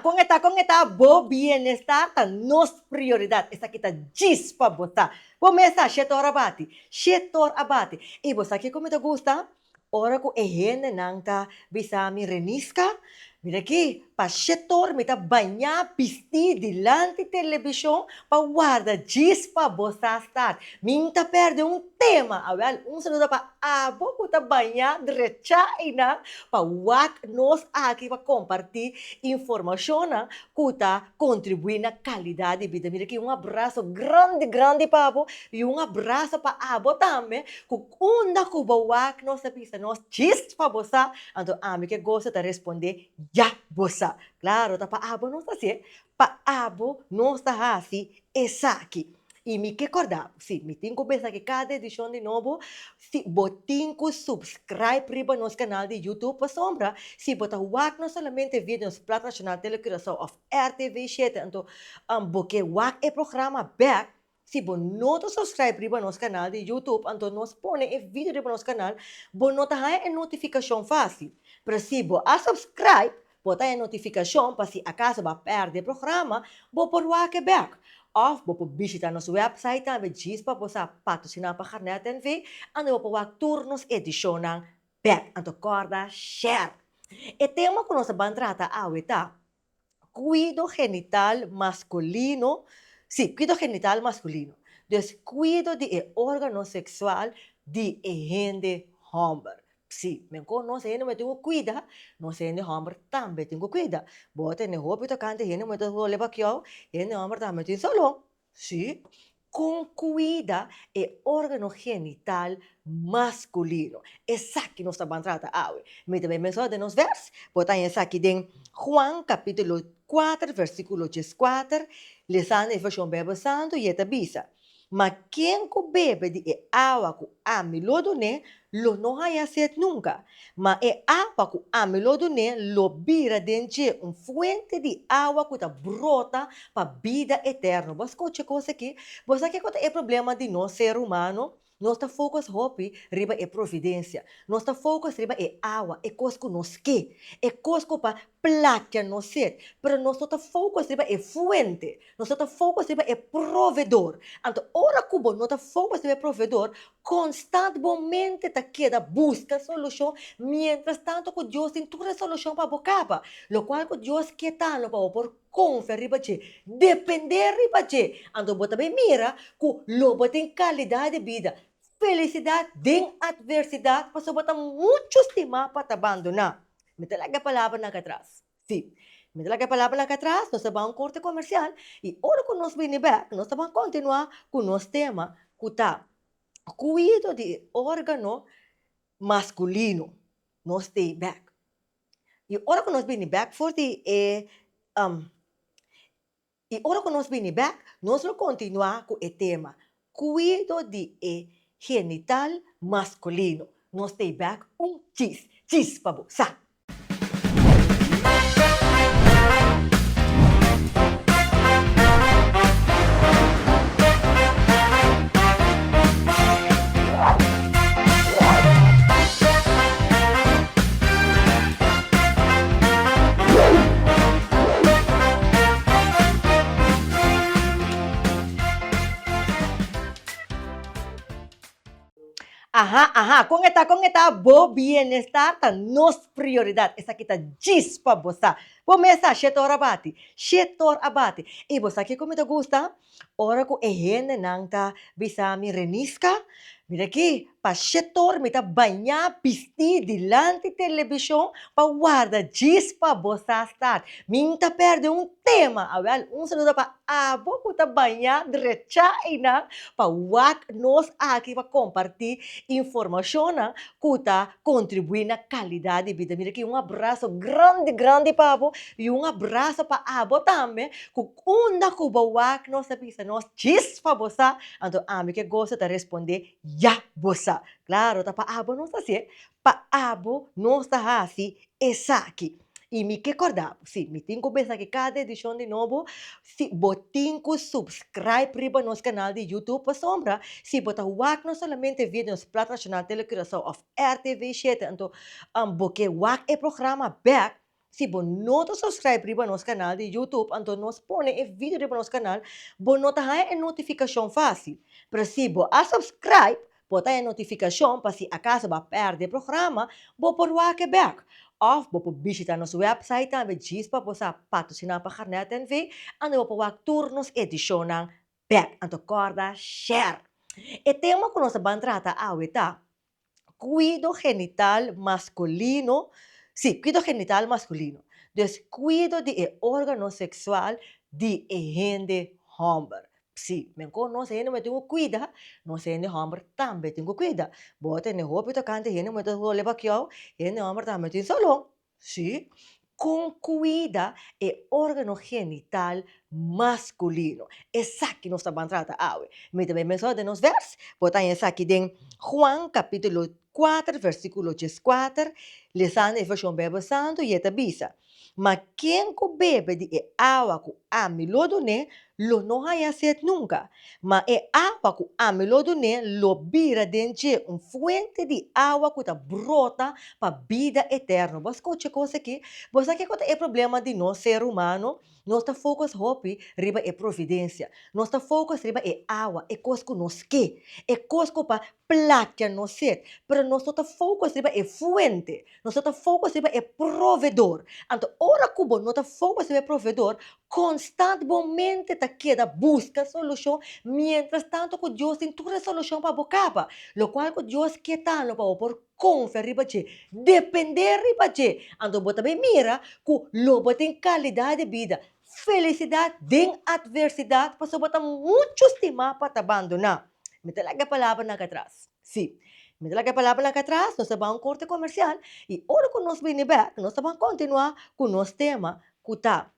Kung ita, bo bienestar ta nos prioridad. Esa kita gis pa bota. Pomesa, shetor abati. E bosa que como te gusta? Ora ko ehene nang ta bisami reniska. Mira aqui, pa shetor mita banha pisti dilante televisão pa guarda gis pa bosa estar. Minta perde tema. Awel, saludo pa abo ko ta banha derecha ina pa wak nos aqui pa compartilhar informação que está contribuindo na qualidade de vida. Mira aqui, abraço grande para abo e abraço para abo também. Que onda que bawak nossa pista, nós chist para você, então amigo que gosta de responder já você. Claro, tá para abo não está assim, para abo não está assim, essa aqui. E me que acordar, sim, me tenho que pensar que cada edição de novo, se botem que subscribe para nosso canal de YouTube para sombra, se botar wak não somente vídeos plata nacional telecriação of RTV7, então porque wak é programa back, se você não subscribe para nosso canal de YouTube, então nós põe vídeo para nosso canal, você não tem notificação fácil. Para se você subscribe, botar a notificação para se acaso vai perder o programa, você por wak back. Of po bisita nosso website também diz para você patrocinar para a TV, ando po wag turnos edisyon ng back anto corda share. E tema que nós vamos tratar ahorita, cuido genital masculino, sí, cuido genital masculino. Descuido de órgano sexual de gente hombre. Sí, me conoce, no me tengo cuida, no sé, de hombre también tengo cuida. Bote, ne hopi to kante, no me tengo leva kyo, de hombre también tengo solo. Sí, con cuida el órgano genital masculino. Esa que nos está trata ahora. Me debe mencionar de nos vers, botan esa aquí de Juan capítulo 4, versículo 14, lesando a versão Bíblia Santo e esta bisa. Mas quem que bebe de água que ame lodo né, lo não haya sed nunca. Mas é água que ame lodo né, lo bira dentro fuente de água que brota para vida eterna. Você escuta coisa aqui? Você que é problema de nós ser humano? Nós está focus hopi riba é providência. Nós está focus riba é água, é coisa que nos que, é coisa para placa nos set. Pero nós está focus riba é fuente. Nós está focus riba é provedor. Então, ora cubo nós está focus riba é provedor, constantemente ta queda busca solução, mientras tanto que Deus tem toda a solução para bocapa. Lo qual que Deus quer tal para por confiar riba che, depender riba che. Então, você também mira que lobo tem qualidade de vida. Felicidade din adversidade, pasó botar muitos temas para abandonar. Me talaga palavra na atrás. Sim, me talaga palavra na atrás, nós vamos um corte comercial e hora que nós vem back, nós vamos continuar com o nosso tema, que tá cuido de órgano masculino. Nós stay back. E hora que nós vem back, forte e hora que nós vem back, nós vamos continuar com o tema, cuido de genital masculino. Nós stay back cheese pa você. Kung ita, bo bienestar ta nos prioridad. Esa kita gis pa bosa. Pomesa, shetor abati. E bosa que como te gusta, ora ko ehene nang ta bisami reniska. Mira aqui, pa shetor mita banha pisti dilante televisão pa guarda gis pa bosa estar. Minta perde tema. Awel, saludo pa abo ko ta banha derecha ina pa wak nos aqui pa compartilhar informação que está contribuindo na qualidade de vida. Mira aqui, abraço grande para abo e abraço para abo também, que onda que bawak nossa pista, nós chis para você, então amigo que gosta de responder já você. Claro, tá para abo não está assim, para abo não está assim, essa aqui. E me que acordar, sim, me tenho que pensar que cada edição de novo, se botem que subscribe para nosso canal de YouTube para sombra, se botar wak não somente vídeos plata nacional telecriação of RTV7, então porque wak é programa back, Se você não te subscreve para nosso canal de YouTube, então nós põe um vídeo para nosso canal, você não tem a notificação fácil. Mas se você subscreve, você tem a notificação para se acaso você perder o programa, você pode walk back. Of você pode visitar nosso website, também diz para você patrocinar para a internet e ver, e você pode turnos edição back. Então, corda, share. E tema que nós vamos tratar hoje é cuido genital masculino. Sí, cuido genital masculino. Descuido de órgano sexual de gente hombre. Sí, me conoce, gente me tengo cuida, no sé, gente hombre también tengo cuida. Vos tenés hopi tocante, gente me tengo leva que yo, gente hombre también tengo solo. Sí, con cuida órgano genital masculino. Esa que nos está trata hoy. Me também menciono de nos vers, botar essa aqui em Juan capítulo 4, versículo 4, lesando a versão Bíblia Santo e esta bisa. Mas quem que bebe de água que amilodo né, lo não haya sed nunca. Mas água que amilodo né, lo vira dentro fuente de água que tá brota para vida eterna. Você escuta coisa aqui? Você que é problema de nós ser humano? Nós está focus hopi riba providência. Nós está focus riba água, coisa que nós quer. Coisa que para placa nós ser. Pero nós está focus riba fuente. Nós está focus riba provedor. Então, ora que nós está focus riba provedor, constantemente está queda busca solução, mientras tanto que Deus tem toda a solução para bocaba. Lo qual que Deus quer tanto para por confiar riba de, depender riba de. Então, você também mira que lobo tem qualidade de vida. Felicidade em adversidade, para botar muitos temas para te abandonar. Me talaga a palavra na atrás. Sim, me talaga a palavra na atrás, nós vamos a um corte comercial e ora que nós vem back, nós vamos continuar com o nosso tema, que está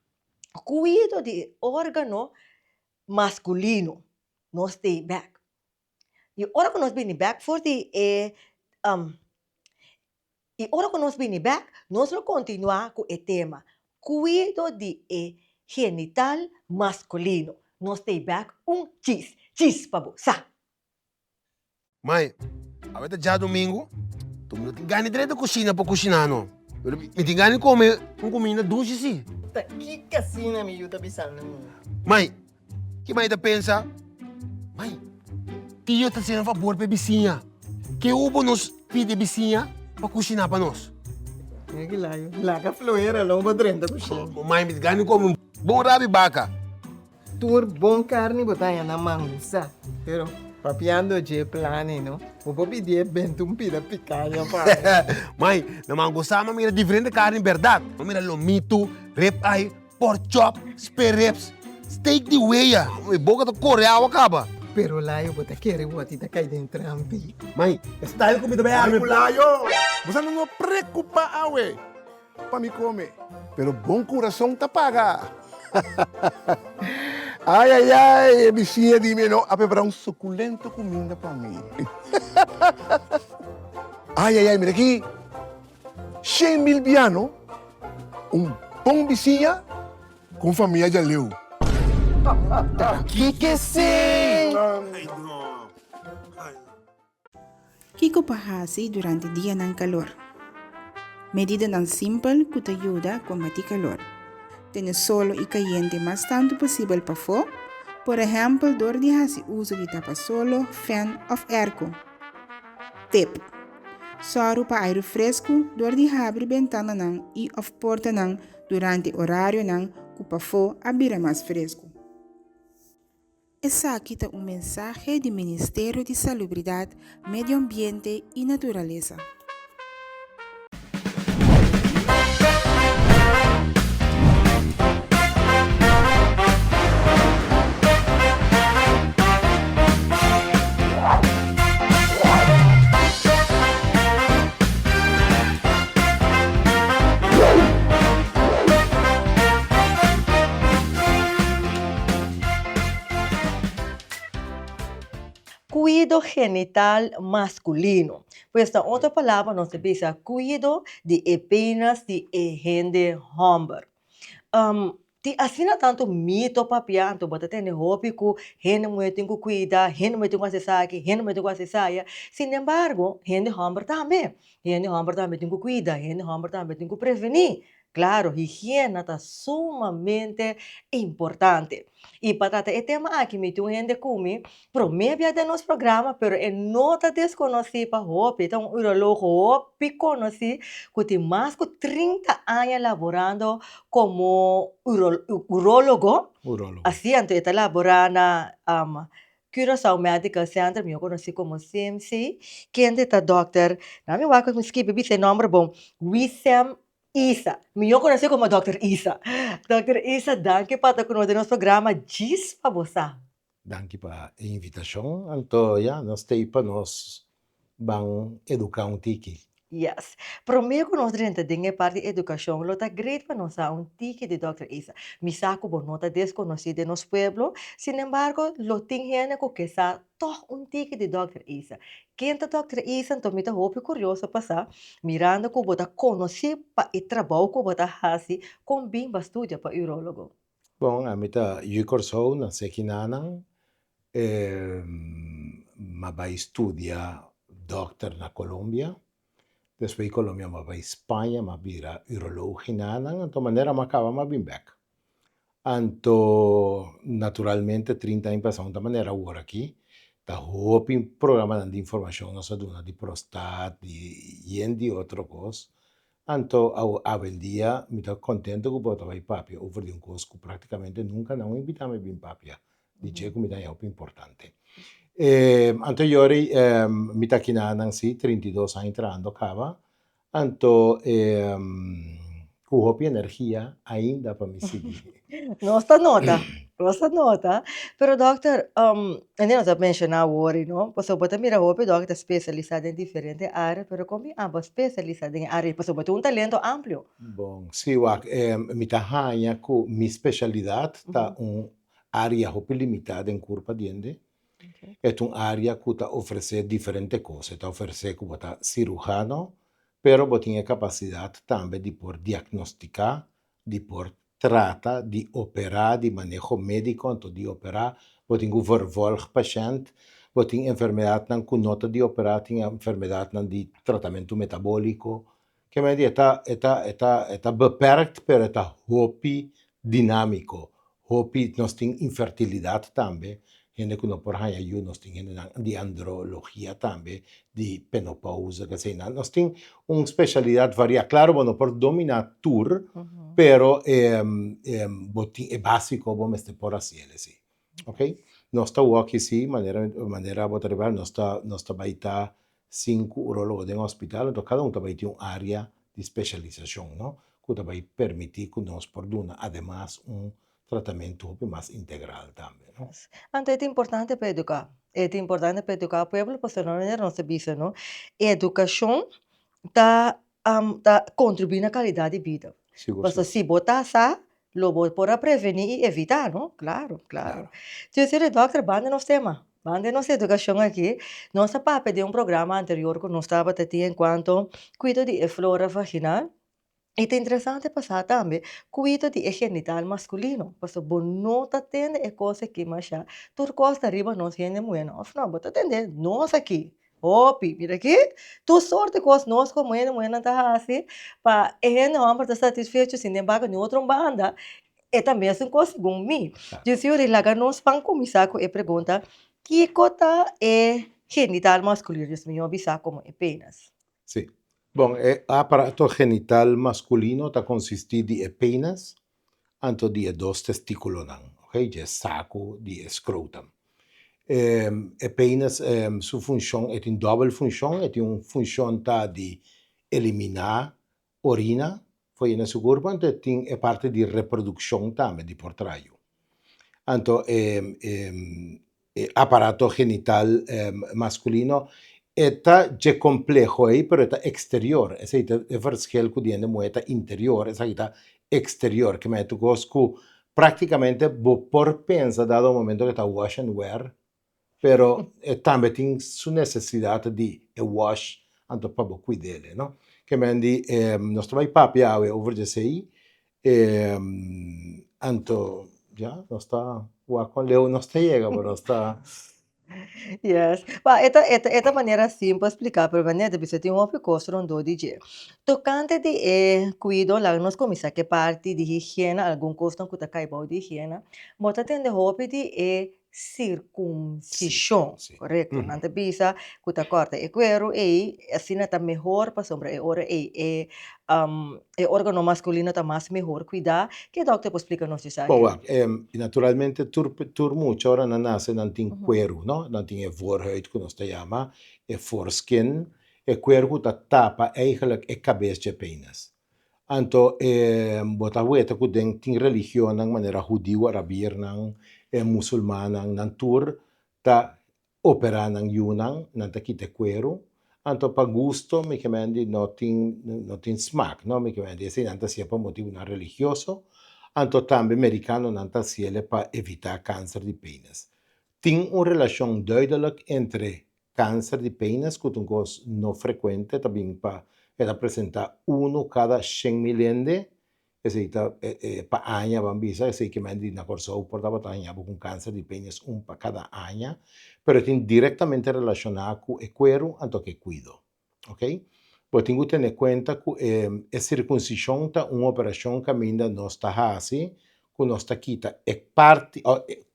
cuido de órgano masculino. Nós stay back. E ora que nós vem back, for the e ora que nós vem back, nós vamos continuar com o tema cuido de genital masculino. Nós stay back cheese para você. Mãe, agora já domingo, tu não tem ganho direito de cozinha para cozinhar, não. Me tem ganho de comer comida doce, sim. Que casina me ajuda a pensar no. Mãe, que mãe tá pensa? Mãe, tio tá sendo favor para vizinha. Que o nos pede vizinha para cozinhar para nós. É que lá, lá que a floeira, lá uma drenda cozinha. Mãe, me tem ganho de comer um bom rabi baca. Tur bom carne botar na manguça. Pero, papiando de plane, no? O vou pedir bentum pida picanha para. Mãe, na manguça, mira diferente carne, verdade. Mira lomito, ribeye, pork chop, spare ribs, steak de weia. Boca do coreano acaba. Pero lá eu vou querer o atita cair dentro ambi. Mãe, style comida bem Ai, arme. Culayo! Você não preocupa, awe, para me comer. Pero bom coração tá paga. Ai, bichinha de mim, a preparar um suculento comida para mim. Ai, mira aqui. 100,000 piano, bom bichinha com família de leu. Que sei? Kiko pahasi durante dia ng calor. Medida ng simple que te ayuda a combatir calor. Tienes solo y caliente más tanto posible para fo. Por ejemplo, door di hasi uso di tapa solo, fan of airco. Tip. Soro pa aire fresco, door di abrir ventana nang e of porta nang durante horário nang kupa fo abira mais fresco. Essa aqui está mensagem do Ministério de Salubridade, Medio Ambiente e Natureza. Cuido genital masculino. Pues esta otra palabra nos dice cuido de apenas de gente hombre. Ti assina tanto mito papianto, bota tem roupa que gente mulher tem que cuidar, gente mulher tem que acessar aqui, gente mulher tem que acessar aí. Sin embargo, gente hombre também. Gente hombre também tem que cuidar, gente hombre também tem que prevenir. Claro, higiene está sumamente importante. E para tratar o tema aqui, me tu gente come, promovia de nosso programa, pero é nota desconhecida para Hope, então o urologo Hope conheci, que tem mais de 30 anos laborando como urólogo, Urólogo. assim, então está laborando na Curaçao Medical Center, eu conheci como CMC, quem é Dr. Não me vai conseguir beber esse nome bom, Wissam Isa. Eu conheci como Dr. Isa. Dr. Isa, danke para estar conosco no nosso programa Diz para você. Danke pa invitasyon. Anto, ja, nós tei pa nós bang educar um tiki. Yes. Primeiro que nós temos parte de educação, lo tá great para nós um tique de Dr. Isa. Me saco por nota desconhecida de nosso pueblo, sin embargo, lo tem gente que sabe toch um tique de Dr. Isa. Quem é Dr. Isa, então me tá roupa curiosa passar, mirando que você conhece para o trabalho que você faz com bem estudia para urologo. Bom, a mita yukorso na sekinanang mabai studia doctor na Colombia. Después Colombia mabai Espanha mabira urologi nanang. Anto manera makaba mabimbek. Anto naturalmente 30 anos passam da maneira agora aqui. Da hopi programa de informação nossa duna de prostat e de outro coisa. Anto abel dia me tá contente que bota vai papia over de coisa que praticamente nunca não invitame bem papia. Dice que me dá algo importante. Anto iori me tá aqui na si 32 anos entrando cava. Anto com hopi energia ainda para me seguir. Nossa nota. Pero doctor, hindi nós mencionar agora, não? Porque você mira o doctor especializado em diferentes áreas, pero como ambos especializados em áreas, porque você tem talento amplo. Bom, sim, me tá hanha com minha especialidade tá área hopi limitada em curva diente. Okay. É uma área que tá oferece diferentes coisas. Tá oferece que você cirurgião, pero você tem a capacidade também de por diagnosticar, de por trata, de operar, de manejo médico, então de operar, você tem que vervolg paciente, você tem enfermidade não com nota de operar, tem enfermidade não de tratamento metabólico, que me diz, está beperkt, pero está hopi dinâmico, hopi nós tem infertilidade também, gente que não por aí nós tem de andrologia também, de penopausa, que sei nós tem uma especialidade varia, claro, não por dominar tour, pero é básico, vamos por assim, ok? Nós estamos aqui, sim, maneira botar nós vai estar 5 urologos em hospital, então cada vai ter uma área de especialização, não? Que vai permitir que nós produzamos, además, tratamento mais integral também, não? Então, é importante para educar. É importante para educar o povo, porque não é nossa bisa, não? Educação está contribuindo na qualidade de vida. Porque se botar essa, lo para prevenir e evitar, não? Claro. Então, se o doctor, banda nos tema. Banda nossa educação aqui, nossa papa de programa anterior que nós estava tendo enquanto cuido de flora vaginal. E é interessante passar também, cuido de genital masculino, porque bonota tem é coisa que mais já, tu costa arriba nós gente muito, afinal, bota entender, nós aqui, opi, mira aqui, tu sorte coisa nós como muito tá assim, para gente não para satisfeito, sem embargo, em outra banda, é também assim coisa com mim. Eu se eu relaga nós vamos começar com a pergunta, que cota é genital masculino, eu me observar como é apenas. Sim. Bom, o aparato genital masculino está consistido de pênis, anto de 2 testículos, ok? De saco, de scrotum. Pênis, sua função é uma dupla função, é uma função de eliminar urina, foi na sua corpo, então é parte de reprodução também, de por trás. Então, aparato genital masculino está de complexo aí, pero está exterior. Esse é o verschil que tiene moeda interior, essa está exterior, que me tocou que praticamente por pensar dado o momento que está wash and wear, pero também tem sua necessidade de wash, então para cuidar dele, não? Que me di, nós também papiawe over de sei, então já nós está com Leo nós está chega, mas nós está Yes. Pa, esta maneira simples explicar, pero maneira você tem uma coisa do DJ. Tocante de cuido lá nos começa que parte de higiene, algum coisa que tá caibo de higiene, mas tem de hobby de Sí, circuncissão, sí. correto? Ujú. Nanta bisa que tá corta e cuero e assim tá melhor para sombra e ora e órgano masculino tá mais melhor cuidar, que doctor pode explicar nos isso Bom, aqui. naturalmente, tur mucho ora na nase não tem Uhum. cuero, não? Não tem voorhuid, que nós chama, foreskin. E cuero que tapa eigenlijk e cabeça de penas. Anto, bota weta que tem religião na maneira judio, arabir, nang, muçulmana, nang tur, ta opera nang yunang, nang ta kite cuero. Anto, pa gusto, me kemendi, no tin smack, no? Me kemendi, se nanta sia pa motivo na religioso. Anto, tambe americano, nanta siele pa evitar câncer de penis. Tem uma relação duidelijk entre câncer de penis, que é um coisa não frequente, também para representar cada 100 milende, esse para ano, vamos dizer, esse que me na corso portava tanha com câncer de penis para cada ano, mas tem diretamente relacionado com o cuero, anto que cuido, ok? Pues tengo que tener cuenta que a circuncisão é uma operação que ainda não está assim, que não está quita é parte,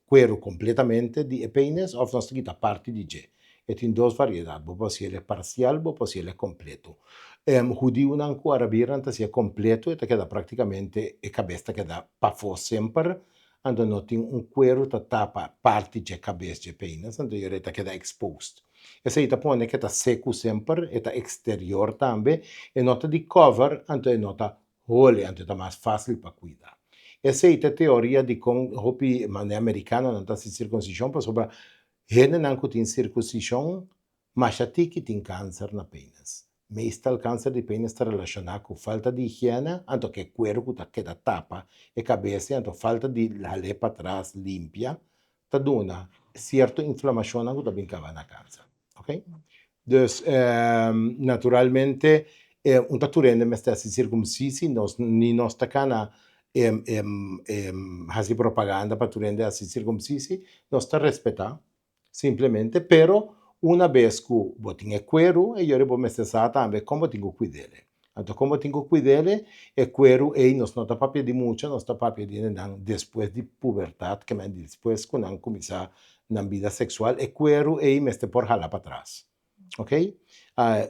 cuero completamente de penis, ou não está quita parte de je. E tem duas variedades, pode ser parcial, pode ser completo. Judío não com arabia não se é completo, e queda praticamente a cabeça queda para fora sempre, então não tem cuero que tapa parte de cabeça de penis, então ele queda exposed. Esse aí pone que está seco sempre, está exterior também, e nota de cover, então é nota hole, então está mais fácil para cuidar. Essa aí é a teoria de como hopi maneira americana não está se circuncisão, para sobre gente não tem circuncisão, mas até que tem câncer na penis. Meestal câncer de penis está relacionado com falta de higiene, então que cuero que queda tapa e cabeça, então falta de ler para trás limpia, está dando certa inflamação que também cava na câncer. Ok? Dus naturalmente, un taturende me sta si circumcisi, ni nos tacana hasi propaganda para turende a si circumcisi, nos sta respeta, simplemente, pero una vez que botin e cuero, e io me sta tambe como tengo cuidele. Então, como tengo cuidele, e cuero e nos nota papel de mucho, nos sta papel de después de pubertad, que me después que não começar na vida sexual, e cuero e me por jalar para atrás. ¿Ok?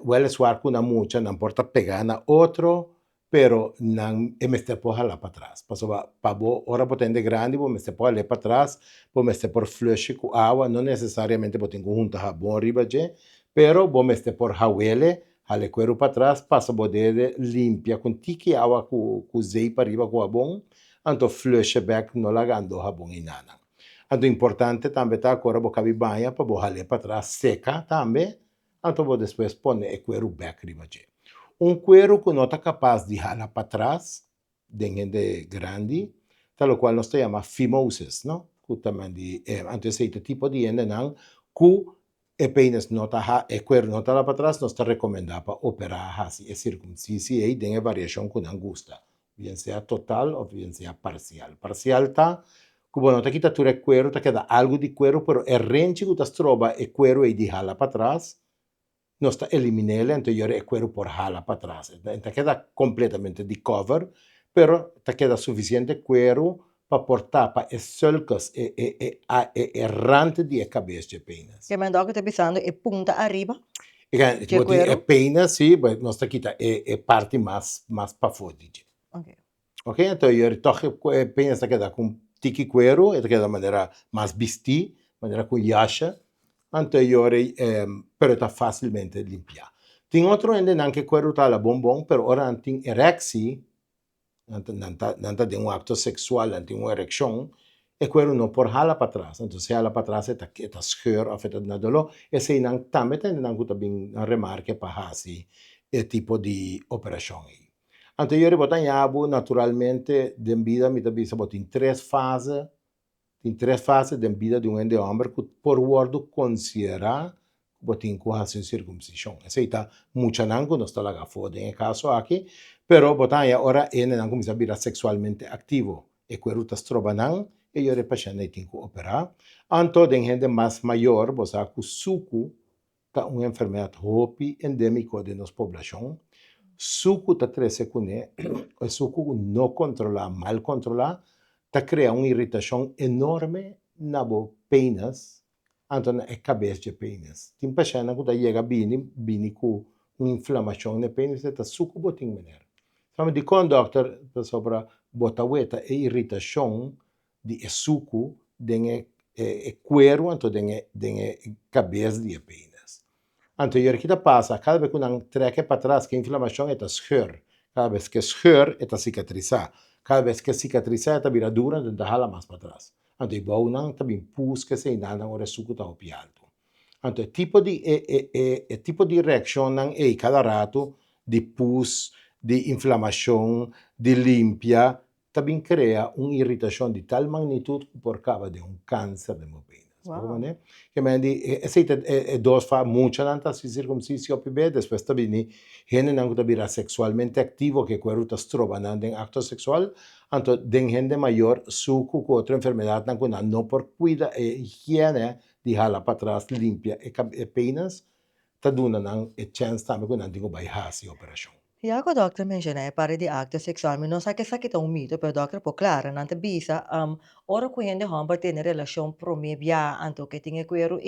Huele suar con una mucha, no importa pegar na otro, pero não me esté por jalar para trás. Paso para hora potente grande, vou me esté por jalar para trás, vou me esté por flush com água, não necessariamente vou ter que juntar jabón arriba de, pero vou me esté por jawele, jale cuero para trás, passa poder limpia com tique água com zei para arriba com jabón, anto flush back no lagando jabón e nada. Anto importante também tá agora vou caber banha para vou jalar para trás seca também, então vou depois pôr o cuero back riba. Cuero que não está capaz de jalar para trás, de gente grande, tal qual nós chamamos phimosis, não? Que também de, então esse tipo de gente não, que o penis não está, o cuero não está lá para trás, nós está recomendado para operar assim, e circuncisi e tem variação que não gosta, bien seja total ou bien seja parcial. Parcial está, como não está quita tudo o cuero, está queda algo de cuero, pero o renche que está trova o cuero e de jala para trás, não está eliminele, então eu é cuero por jala para trás. Então queda completamente de cover, pero te queda suficiente cuero para portar para as sulcas e errante de cabeça de penas. Que me que te pisando e punta arriba, E que cuero. penas, sim, não está quita é parte mais para fora. Ok. Ok, então eu toque penas te queda com tiki cuero, e te queda de maneira mais vesti, maneira com yasha, anteriore, pero está facilmente limpiar. Tem outro ainda não que cuero está la bombom, pero ora não tem erexi, não tem acto sexual, não tem uma ereção, e cuero não por hala para trás. Então, se hala para trás, está scheur, ou está na dolo, e se não também tem não que também remarque para assim, e tipo de operação aí. Anteriore botan yabo, naturalmente, de vida, me também botin três fases, tem três fases da vida de homem que por wordo considera botin com a circuncisão. Essa está muito nango, não está lá fora em caso aqui, pero botan ya ora ele não começa a virar sexualmente ativo. E quero tá troba não, ellos el paciente tiene que operar. Anto de gente más mayor, vos sabes que suku está una enfermedad hopi endémico de nuestra población. Suku está 13 con el suku no controla, mal controla, está crea una irritación enorme na bo penas, anto na cabeça de penas. Tem paciente que llega bini com uma inflamação na penas, está suku boting mener. Sabe de quando doctor sobre bota weta e irritação de suku den cuero anto den cabeça de penas. Anto eu que passa, cada vez que não treca para trás, que a inflamação está scheur. Cada vez que scheur, está cicatrizar. Cada vez que cicatrizar, está vira dura, então hala mais para trás. Anto o bau não também pus que se ainda não é suco está opiado. Anto tipo de reação não é cada rato de pus, de inflamação, de limpia, também cria uma irritação de tal magnitude que por causa de câncer de penas. Wow. Que me di, dos fa mucha nanta si circumcisio pibe, después tabini, gente não tabira sexualmente activo, que queruta stroba nanden acto sexual, anto den gente mayor, suco com outra enfermedade não por cuida e higiene, de hala para trás, limpia e penas, taduna nang e chance também que não tenho baihasi operação. E ako doctor mencionei para de acto sexual, mas não sei que sakit um mito, pero doctor po clara, nante bisa, ora ku hindi hombar tiene relasyon promebia, anto que tinha cuero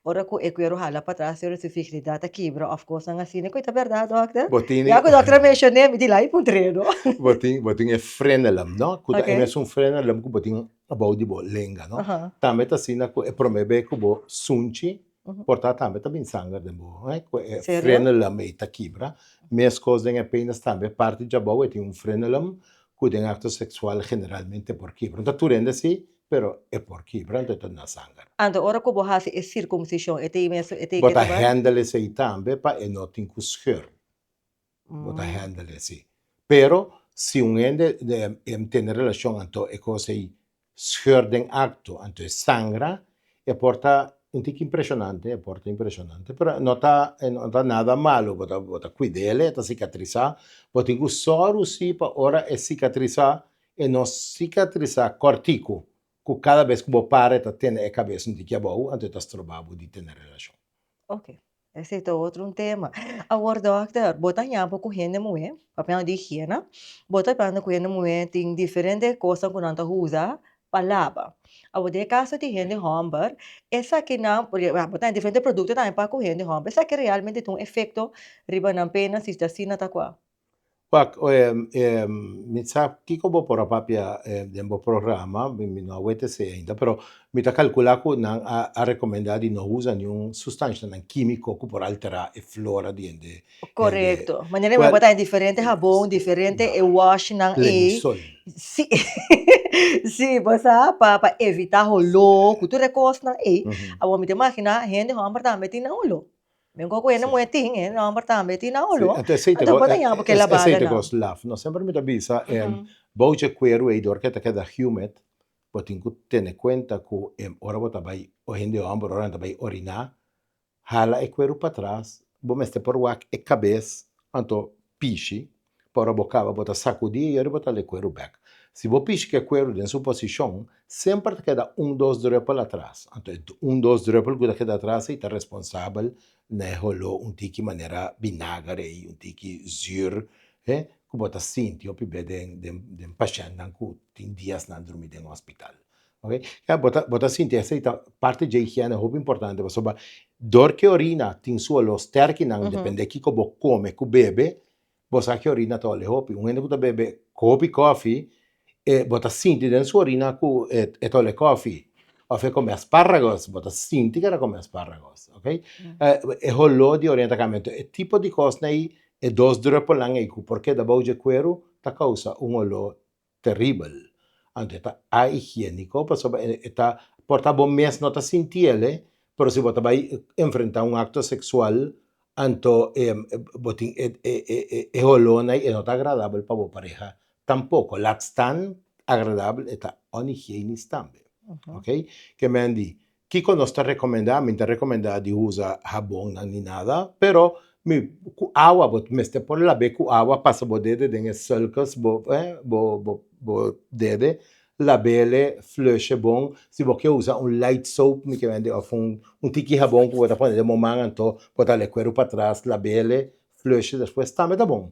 ora ku cuero hala para trás, ora su fidelidade quebra, of course, ang asine ko, ita verdade, doctor? Botini, E ako doctor mencionei, mi di lai puntredo. boting e frenelam, no? Kuda Okay. emes un frenelam ku boting about di bo lenga, no? Aha. Tambe ta sina ku e promebe ku bo sunchi, Mhm. porta tambe ta bin sangar de bo, ku e Serio? frenelam e ta kibra. Mes cos den apenas tambe parte ja bo e ti un frenelam ku den acto sexual generalmente por kibra. Ta turende si, pero e por kibra, entonces na sangar. Anto ora ku bohasi e circumcision, ete meso, ete Bota kita ba? handle se tambe pa e notin ku scheur. Mm. Bota handle si. Pero si un ende tiene relación anto e cose scheur den acto, anto e sangra, e porta un tic impressionante, però non ta nada malo, bota cuidele, ta cicatriza, bota ingu soru si pa ora e cicatriza e no cicatriza cortico, cu cada vez que bo pare ta tiene e cabeça un tic abou, anto ta strobabu di tener relación. Ok. Esse é outro tema. Agora, doctor, botar em pouco rende muito, papel de higiene, botar para no rende muito, tem diferentes coisas que não usa, palavra. Agora, de caso de rende hombar, essa que não, botar em diferentes produtos também para rende hombar, essa que realmente tem um efeito, riba não pena, se está assim, tá qual. Pak, mi sa kiko bo por papia dembo programa, mi no awete se ainda, pero mi ta calcula ko nang a recomendadi no usa nenhum substância nang químico ko por alterar e flora di ende. Correto. Maneira Well, de botar em diferente sabão, diferente wash, não é. Lemisol. Sim, sim, você para evitar rolo, cultura costa, eh. Agora me imagina, gente hombar também tem na rolo. Mesmo com ele não é tem, hombar também tem na rolo. Até aceita Então pode ir porque ela bala aceita não. gos laf. No sempre mi ta bisa boche cuero e dor que ta queda humid, botin ku tene cuenta ku ora bota bai o hende o ambor ora bai orina, hala e cuero para trás, bo meste por wak e cabeça, anto pichi, para bocava bota sacudir e ora bota le cuero back. Se você piche que cuero em sua posição, sempre queda dois droppel atrás. Então, dois droppel que queda atrás e está responsável na rolo tiki maneira vinagre e tiki zur, que bota sinti o pibe de paciente que tem dias na dormir no hospital. Okay? Bota sinti essa parte de higiene é importante, porque dor que orina tem sua los terki não depende que como come, que bebe, você que orina tole hopi, ende que bebe coffee e bota sinti den sua urina cu e tole coffee. O fe come asparagos, bota sinti che era come asparagos, ok? E hollo di orientamento. E tipo di cose nei e dos droppel lang e cu, perché da bauge quero ta causa un hollo terrible. Ante ta a higienico, paso ta porta bon mes nota sintiele, pero si bota vai enfrentar un acto sexual, anto botin e hollo nei e not agradable pa bo pareja. Tampoco, lax tan agradable eta unhygienisch tambe. Ok? Que me han di, Kiko no está recomendado, me está recomendado de usar jabón ni nada, pero cu agua, me esté por la be cu agua, pasa bo dede, den sulcos, bo dede, labele, flushe bom. Se você usa um light soap, me que vende, ou tiki jabón, que você põe de momento, então, botar o cuero para trás, labele, flushe, depois também tá bom.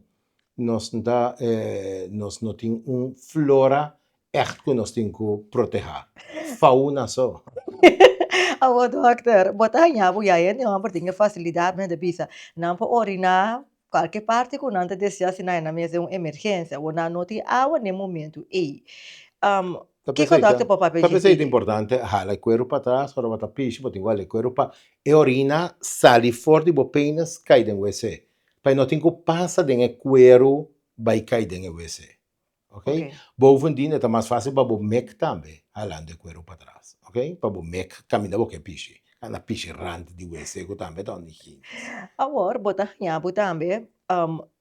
Nós não temos flora echt que nós temos que proteger. Fauna só. Awo dokter, bota hanya bu ya yen yang penting facilidade né de bisa. Não para orinar qualquer parte que não te deseja se na mesa uma emergência ou na noti awa no momento e que o doctor pode fazer? Talvez é importante, jala o cuero para trás, para botar piche, botar igual o cuero para e orina, sali fora de bopenas, cai dentro do WC. Para não ter que passar dentro do cuero, vai cair dentro do WC. Ok? Bovendien é mais fácil para o mec também, jalando o cuero para trás. Ok? Para o mec, caminha boca piche. Na piche rante de WC, que também está onde. Agora, bota hanya bu também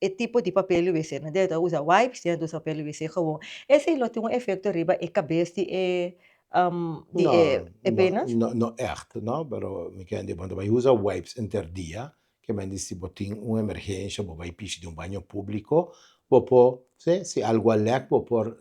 é tipo de papel WC, né? Deve usar wipes, deve usar papel WC gewoon. Esse ele tem um efeito riba e cabeça de apenas? No echt, no? Pero me quedan de quando vai usar wipes interdia, que me dice se tem uma emergência, ou vai pisar de um banho público, ou por, se algo alec, ou por,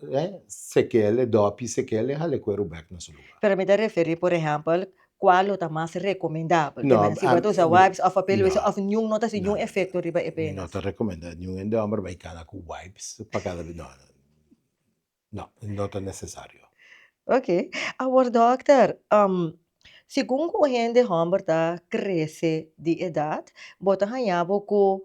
sequele, dopi, sequele, hale cuero back no seu lugar. Para me referir, por exemplo, qual é o mais recomendável? No, Se você usar wipes ou papel WC, no. ou nenhum nota se nenhum efeito riba apenas. Não te recomendo, nenhum de homem vai cana com wipes para cada vez, não é necessário. Ok. Agora, doctor, segundo o gente homem tá cresce de idade, bota hanhabo que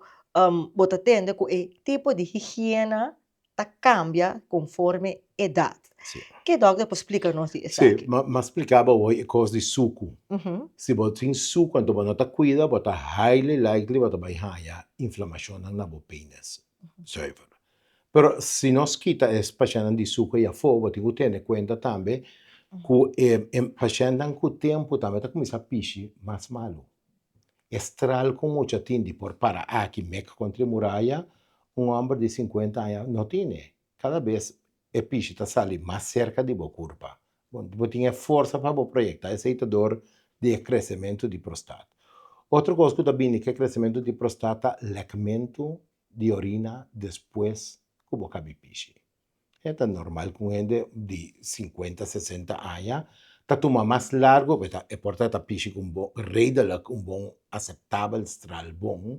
bota tende que o tipo de higiene tá cambia conforme idade. Sim. Que doctor pode explicar-nos isso Sim, aqui? mas explicava hoje coisa de suco. Uhum. Se você tem suco, quando você não cuida, você highly likely você vai ter inflamação na bopenas. Zuiver. Pero se nós quita esse paciente de suco e a fogo, você tem que ter em conta também que o paciente com o tempo também está começando a pisar mais malo. Estral com muita tinta por para aqui, meca contra a muralha, homem de 50 anos não tem. Cada vez o piche está saindo mais cerca de boa curva. Você tem força para projetar esse dor de crescimento de próstata. Outra coisa que também é que crescimento de próstata, lecamento de urina depois que você cabe piche. É normal com gente de 50, 60 anos, está tomando mais largo, é porta piche com um bom, redelijk, bom, aceitável, estral bom,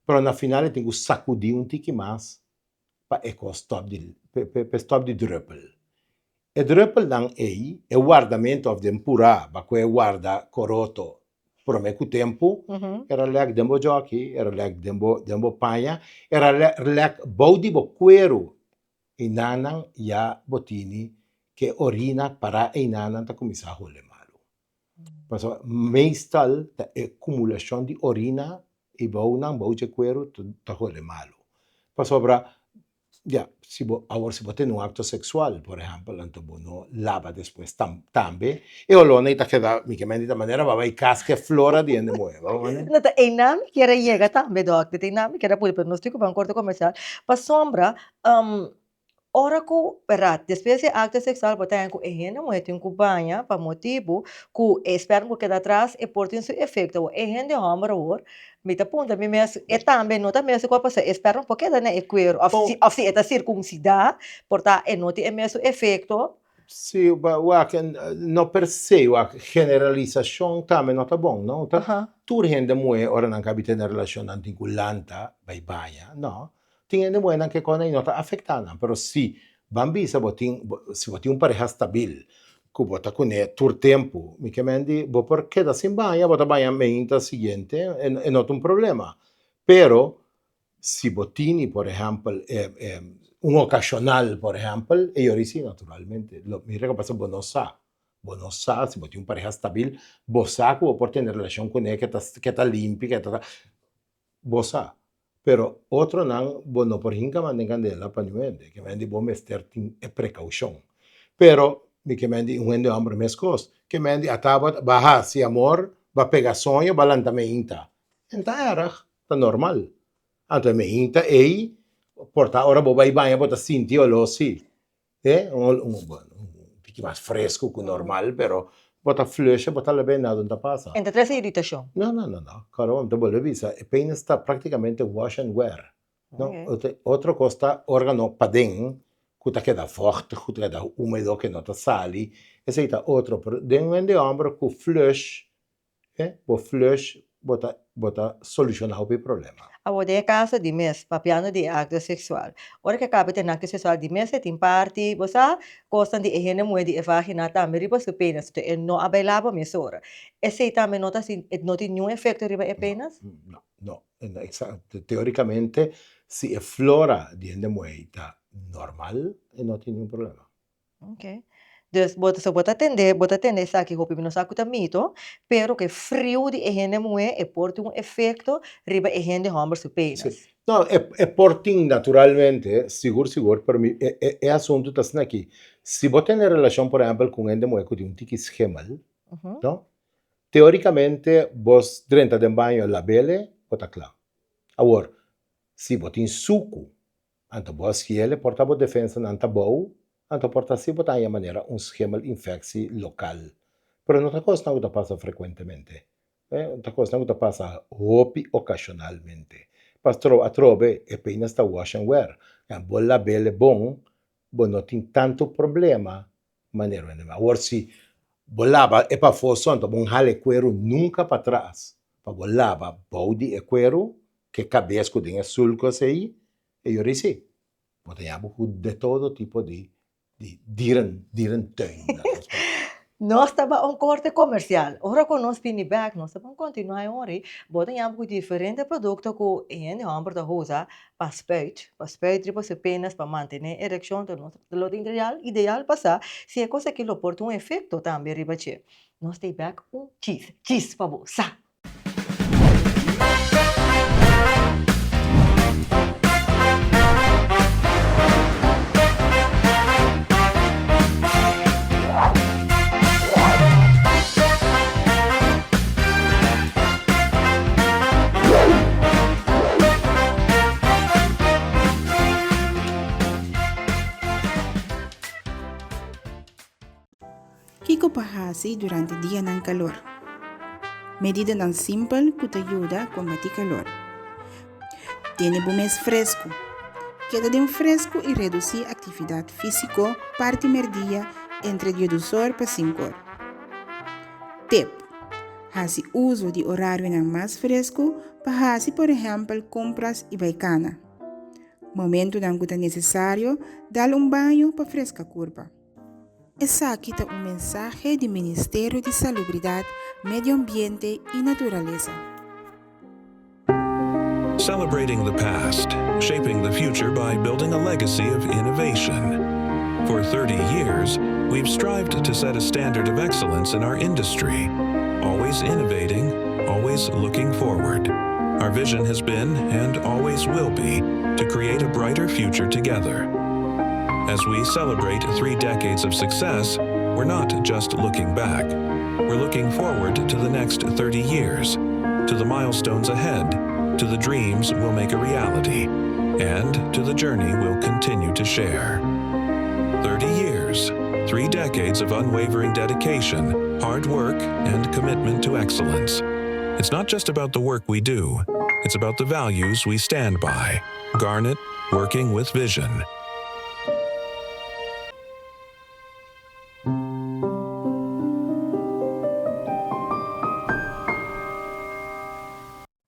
mas na final tem que sacudir tique mais para stop de druppel. O druppel dan é o guardamento de pura, para que guarda coroto por meio tempo, era lek dembo jockey, era lek dembo panha, era lek body bo cuero, e nanang ya botini que orina para e nanang ta começar a rolar malo. Mas meestal a acumulação de orina e bom de cuero ta rolar malo. Mas sobra se você tem um acto sexual, por exemplo, então você lava depois também, e o lona está queda, me queimando de maneira, vai casca flora de onde moe, Nata, nami kira yega tambe doctor, nami kira pudi pronóstico para um corte comercial, para sombra, ora ko perat, depois de acto sexual, botar com ehena moetim com banha, para motivo, que esperam que atrás e portem seu efeito, o ehena de homem or, me tá ponta me mes, e também nota mes ko passa, esperam porque da né equero, of se eta circuncidar, porta e noti e mes efeito. Sim, não per se, a generalização também não está bom, não? Tur gente moe, ora não cabe ter relação anticulanta, vai banha, não? Tem gente moe que quando não está afetando, mas se bambisa se você tem pareja estável, que bota com ele tur tempo, me queimando, vou por queda sem banha, bota banha meinta seguinte, é não tem problema. Pero se botini, por exemplo, ocasional, por exemplo, e eu sim, naturalmente. Mira que passa bonosa, se você tem pareja estável, bosa que pode ter relação com ele, que está limpo, que está bosa. Pero outro não, não por hinca mandem candela para ninguém, que mande bom mestre tem precaução. Pero me que mande ende homem mescos, que mande ataba baja se amor, va pegar sonho, balantamente. Então era, tá normal. Então me inta ei, porta ora bo vai banha, bota sinti o lo si. Fique mais fresco que normal, pero bota flush, bota le bem nada não passa. Então traz irritação. Não. Caramba, então vou visa. O pena está praticamente wash and wear. Não, outra coisa, órgano padem, que queda forte, que queda húmedo, que não te sale. Esse é outro. Dentro de ombro, com flush, o flush, bota solucionar o problema. Agora é caso de mês, papiano de acto sexual. Ora que acaba de acto sexual de mês, tem parte, você gosta de higiene muito de vagina também, riba su penas, é não abailava mesora. Esse também não tem nenhum efeito riba é penas? No. Teoricamente, se a flora di endemue está normal, não tem nenhum problema. Ok. Dus bota atender sabe que hopi não sabe que mito, pero que frio de higiene muito é porta efeito riba higiene de hombres su penas. No, é porting naturalmente, seguro, para mim, é assunto tá aqui. Se você tem relação, por exemplo, com endemue que tem um tique gemal, não? Teoricamente, vos dentro de banho la bele, bota claro. Agora, se você tem suco, anta vos ele porta boa defesa anta bom, anta porta se botar de maneira gemal infecção local. Pero não tá coisa não passa frequentemente. Tá coisa não passa hopi ocasionalmente. Pastor, a trove é apenas ta wash and wear. A bola bele bom, não tem tanto problema maneira. Agora se bolava é para fosso, então bom hale cuero nunca para trás. Para bolava body e cuero que cabeça que tem sulcos aí, e eu disse, podemos de todo tipo de dieren tuin. Nós estava corte comercial. Ora com nós back, nós vamos continuar ori. Botamos com diferentes produtos que em homem da usa para spuit tipo se apenas para manter ereção do nosso ideal passar. Se é coisa que lo porta efeito também ribache. Nós tem back cheese para você. Kiko pahasi durante dia ng calor. Medida ng simple que te ayuda a combatir calor. Tiene bumes fresco. Queda de fresco e reduzir atividade física parte merdia entre redutor para 5 horas. Tip. Hasi uso de horário ng mais fresco para hasi, por exemplo, compras e baicana. Momento ng que necessário, dar banho para fresca curva. Essa aqui está mensaje do Ministério de Salubridade, Medio Ambiente e Naturaleza. Celebrating the past, shaping the future by building a legacy of innovation. For 30 years, we've strived to set a standard of excellence in our industry, always innovating, always looking forward. Our vision has been, and always will be, to create a brighter future together. As we celebrate 3 decades of success, we're not just looking back. We're looking forward to the next 30 years, to the milestones ahead, to the dreams we'll make a reality, and to the journey we'll continue to share. 30 years, 3 decades of unwavering dedication, hard work, and commitment to excellence. It's not just about the work we do, it's about the values we stand by. Garnet, working with vision.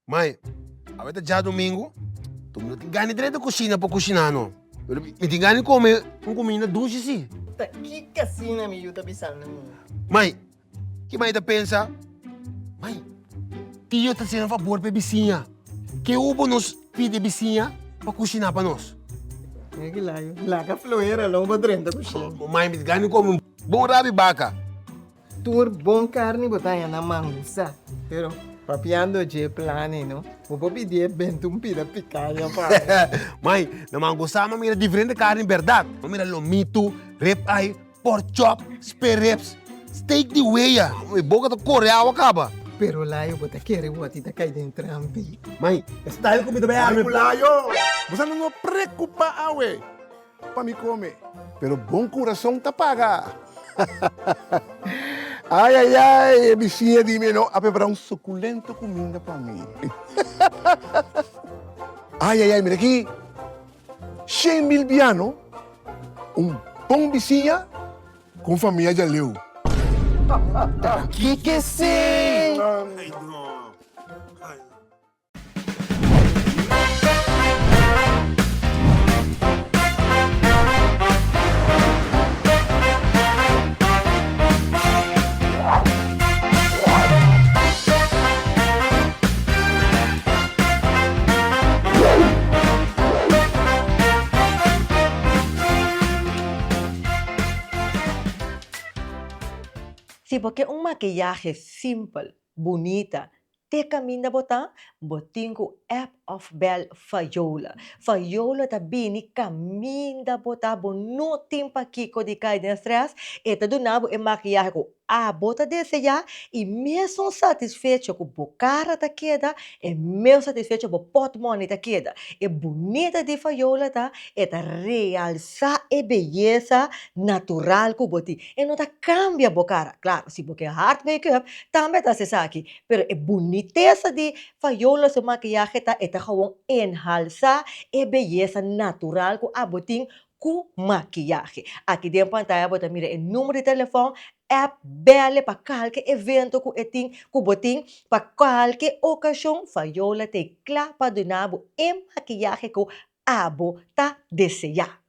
Mãe, avete già domingo? Tu não tem ganho direito de cozinha para cozinhar, não. Me tem ganho de comer comida doce, sim. Que casina me ajuda a pensar na minha? Mãe, que mãe tá pensa? Mãe, tio tá sendo um favor para a vizinha. Que o nos pede a vizinha para cozinhar para nós. É que lá que floeira, lá para dentro da cozinha. Mãe, me tem ganho de comer bom rabi vaca. Tur bom carne botar na manguça. Pero papiando de plane, no? O vou pedir bentum pida picanha para. Mãe, na manguça mas mira diferente carne, verdade. Mira lomito, rib eye, pork chop, spare ribs, steak de weia. Boca do coreano acaba. Pero lá eu botar querer o atita cai dentro ambi. Mãe, style comida bem Ay, arme. pulayo! Você não preocupa, awe. Para me comer. Pero bom coração te paga. Ai, vizinha, dime, não, a preparar um suculento comida para mim. Ai, mira aqui. 100 mil piano. bom vizinha com família de Leu. Que sim! Sí, porque un maquillaje simple, bonita, te caminha botar, botinho app of bel fayola. Fayola tá bini caminha botar, no tempo aqui com de cair de stress, e tá do nabo e maquiagem com a bota desse já, e mesmo satisfeito com o cara tá queda, e mesmo satisfeito com o portmoney tá queda. E bonita de fayola tá, e tá realçar a beleza natural que boti. E não tá cambia a cara. Claro, se porque hard makeup, também tá se aqui. Pero a boniteza de fayola sa maquillaje tá, e tá gewoon enhalça a beleza natural que a botin com maquiagem. Aqui dentro da pantalla, você mira o número de telefone, app bele para qualquer evento que etin, que botin, para qualquer ocasião, fayola te clapa do nabo em maquiagem que abo tá desejar.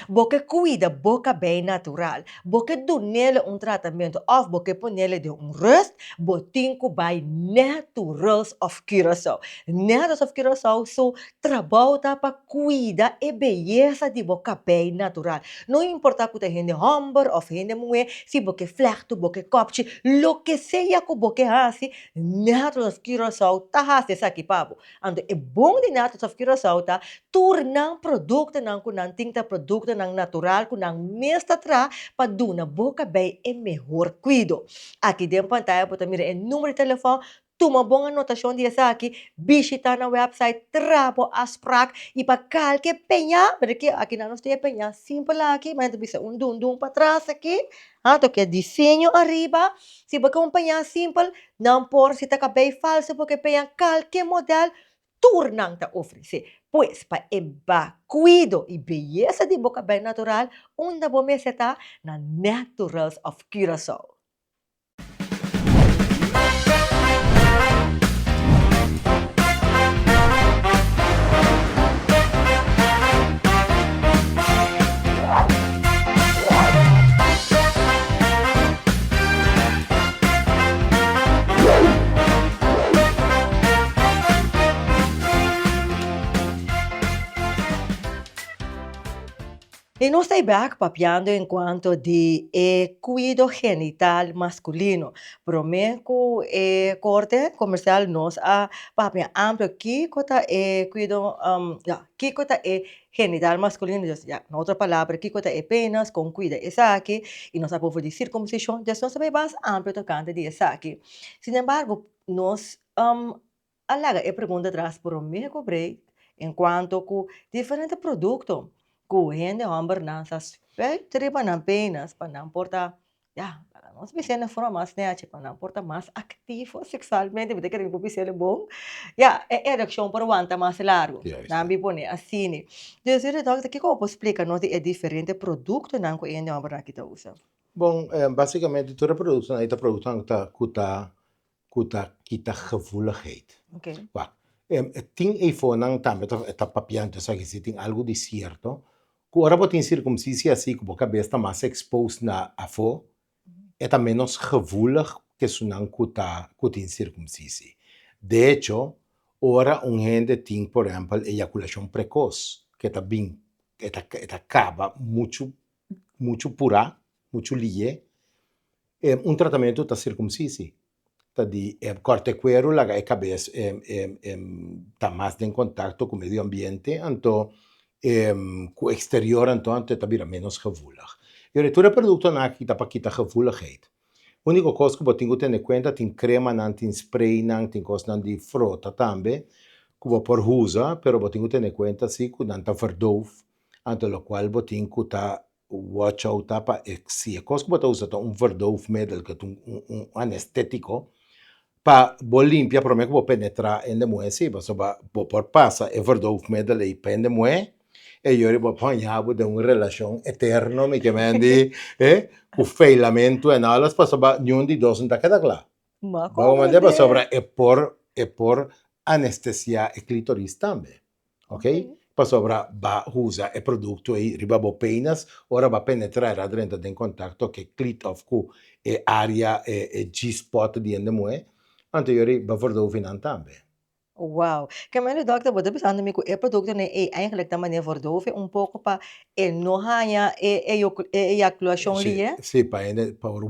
Porque cuida boca bem natural. Porque do nele tratamento of porque põe nele de rust, botinco by Naturals of Curaçao. Naturals of Curaçao so trabalha para cuidar e beleza de boca bem natural. Não importa que tenha gente homem ou gente mulher, se boca flechto, boca copche, lo que seja que boca hace, Naturals of Curaçao tá hace essa aqui pabo. Ando é bom de Naturals of Curaçao tá tornang produto ng kunang tinta produkto ng natural kunang mesta tra para na boca bem e melhor cuido. Aqui dentro da pantalla você mira o número de telefone, toma boa anotação dessa aqui, visita na website Trabo Asprak e para qualquer penha, porque aqui não tem penha simples aqui, mas bisa dum para trás aqui, que desenho arriba, se você um penha simples, não por se tá cabelo falso porque penha qualquer modelo turnang ta oferecer. Pois, para eba cuido e beleza de boca bem natural, onde você está na Naturals of Curaçao. E não sei back papiando enquanto de cuido genital masculino. Prometo corte comercial nos a papia amplo aqui cota cuido aqui cota genital masculino, já, na outra palavra, aqui cota penas com cuida essa aqui e nós povo de circuncisão, já nós sabemos amplo tocante de essa aqui. Sin embargo, nós alaga e pergunta atrás prometo break enquanto com diferente produto gente homem não sas tripa não apenas para não portar não se precisa forma mais né para não portar mais ativo sexualmente porque querem que seja bom ereção por aguanta mais largo não me põe assim então se doctor que como explica não é diferente produto não que gente homem aqui tá usa. Bom, basicamente toda produção aí tá produção kita gevoeligheid. Okay. Tem iPhone também tá papiando só que se tem algo de certo. Agora você tem circuncisão assim que a cabeça está mais exposta na afo, é menos gevoelig que se não tem circuncisão. De hecho, agora gente tem, por exemplo, ejaculação precoce, que está bem, acaba muito pura, muito lié, tratamento da circuncisão. Tá de corte cuero, la cabeça está mais em contato com o meio ambiente, então com o exterior, então está menos gevoelig. E a retura produto na aqui tá para quitar gevoeligheid. A única coisa que você tem que ter em conta tem crema, não tem spray, não tem coisa não de frota também, que você pode usar, mas você tem que ter em conta se que não está verdove, então o qual você tem que estar watch out para se a coisa que você usa é verdove medel, que é anestético, para limpar, para que você penetrar em a moeda, se você pode passar verdove medel e pende moeda, e yori bo panhabo de uma relação eterna, me que mendi, o feilamento e alas para sobre nenhum de dois não tá cada lá. Ma Vamos mandar para compreender. sobre é por anestesia e clitoris também, ok? Para sobre ba usa e produto e riba bo penas, ora va penetrar dentro de contatto che clit of ku e area e G-spot di ende moe, ante yori ba vordo finan também. Wauw. Kaya dokter, wat hebben ze met producten eigenlijk dat manier verdoven, un poco pa no haya ejaculación Sì, liye? sì, para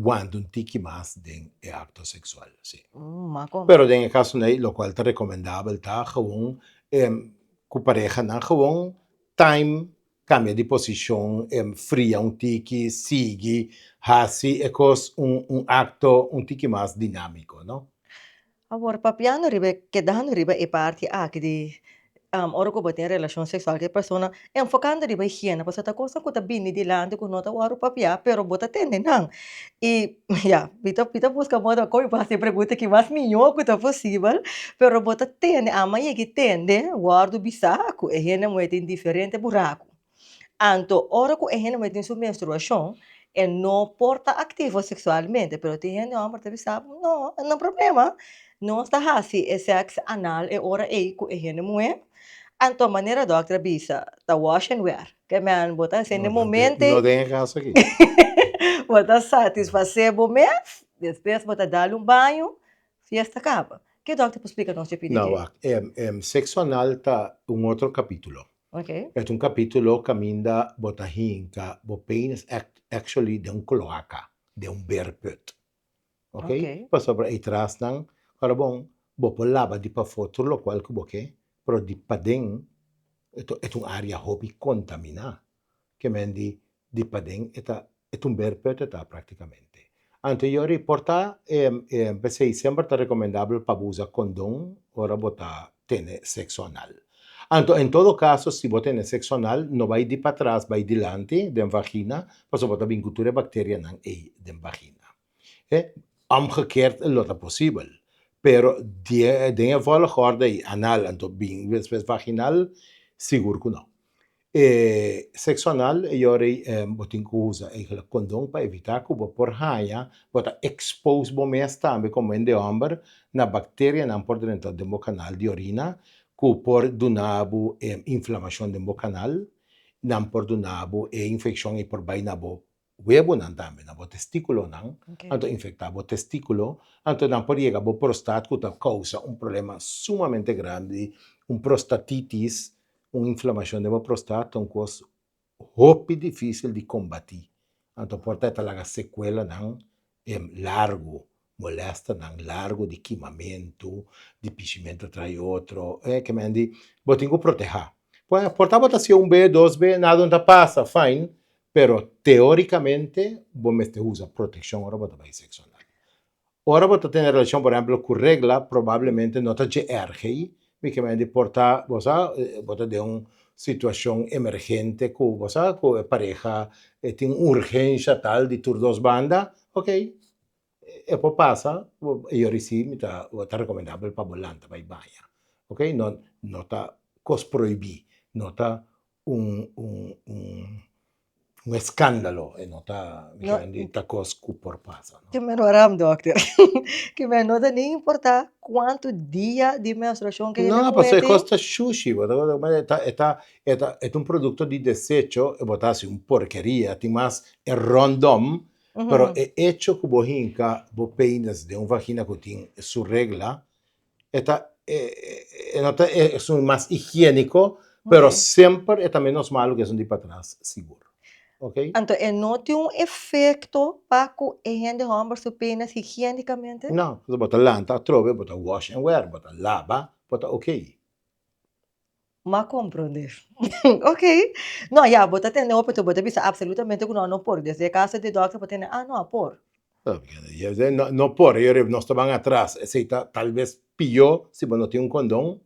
quando un tiki mas den e acto sexual, sì. Ma Pero en el caso de lo cual te recomendable ta gewoon ku pareja na gewoon time cambia de posición fría un tiki sigue así es un acto un tiki más dinámico, ¿no? Agora, papiando ribe, quedando ribe e parte que de ora ko bater relação sexual que persona enfocando ribe higiene, pues esta cosa ko ta bini dilante ko nota waro papia, pero bota tende nang. E ya, pita busca moda ko pa se pergunta que mais minho que tá possível, pero bota tende, amanhã que tende, guardo bisaco, e higiene muito indiferente buraco. Anto, ora que a gente tem sua menstruação, e não porta ativo sexualmente, pero tem gente homem que sabe, não, não é problema. Não está assim, é sexo anal, é ora aí que a gente mulher. Anto, maneira doctora bisa, tá wash and wear. Que man, bota assim, no momento, No den caso aquí. bota satisfazer o momento, depois bota dar banho, fiesta acaba. Que doctor explica não se pede No, que? sexo anal está un otro capítulo. Ok? Es un capítulo que minda botahinka, bo penis actually de un cloaca, de un berput. Ok? Ok. Pas sobre aí atrás nang, para bom, bo po lava di pa foto lo qual que boke, pero di pa den, es un área hobby contamina, que mendi di pa den, es un berput eta praticamente. Ante io riporta, pensei sempre ta recomendable pa usa condom, ora bota tene sexo anal. Anto, en todo caso, si vos tenés sexo anal, no vai di para atrás, vai dilante, den vagina, pas vos hebben cultura bacteria nan den vagina. Omgekeerd is dat possible. Pero de volgorde anal, anto bien, vaginal, seguro que no. Sexo anal, yori, botin usa eigenlijk condom para evitar que por haya, bota expose bo mes tambe como en de hombre, na bacteria nan por dentro de canal de orina, que por dunabo inflamação do canal, nan por dunabo infecção e por bainabo huevo nan tambe, na bo testículo nan, anto infectabo testículo, anto nan por llega bo prostat que causa un problema sumamente grande, un prostatitis, uma inflamação da próstata, um coisa muito difícil de combater. Então, portanto, ela sequela não largo, molesta não largo de queimamento, de pichimento trai outro, que me andi, vou ter que proteger. Portanto, se B, 2B, nada não passa, fine, pero teoricamente, vou me usa proteção, ora vou ter sexo anal. Ora vou ter relação, por exemplo, com regla, provavelmente não está de RGI, que me porta, bota de uma situação emergente com a pareja tem urgência tal de tur dos bandas, ok, e poi passa, eu recebi, tá recomendável para volante, vai baia, ok, não tá cos proibir, não tá um escândalo, e não tá, tá cos que por passa. Que melhoram, doctor. Que não dá nem importar quanto dia de menstruação que ele No, pues tem. costa sushi, es un producto de desecho, botas un porquería, ti más es random, pero el hecho que vos hinca, vos peines de un vagina que tiene su regla, es un más higiénico, pero Ok. siempre es menos malo que es un de para atrás, seguro. ¿Ok? Então, não tem efeito para que a gente rompa seu pênis higienicamente? No, pues bota lanta, trove, bota wash and wear, bota lava, bota ok. Mas compreender. Ok. Não, já, bota tendo óbito, bota bisa absolutamente que não pode. Desde caso de doctor, bota tendo, não pode. No por, ellos no estaban atrás. Tal vez pilló, si no tiene un condón,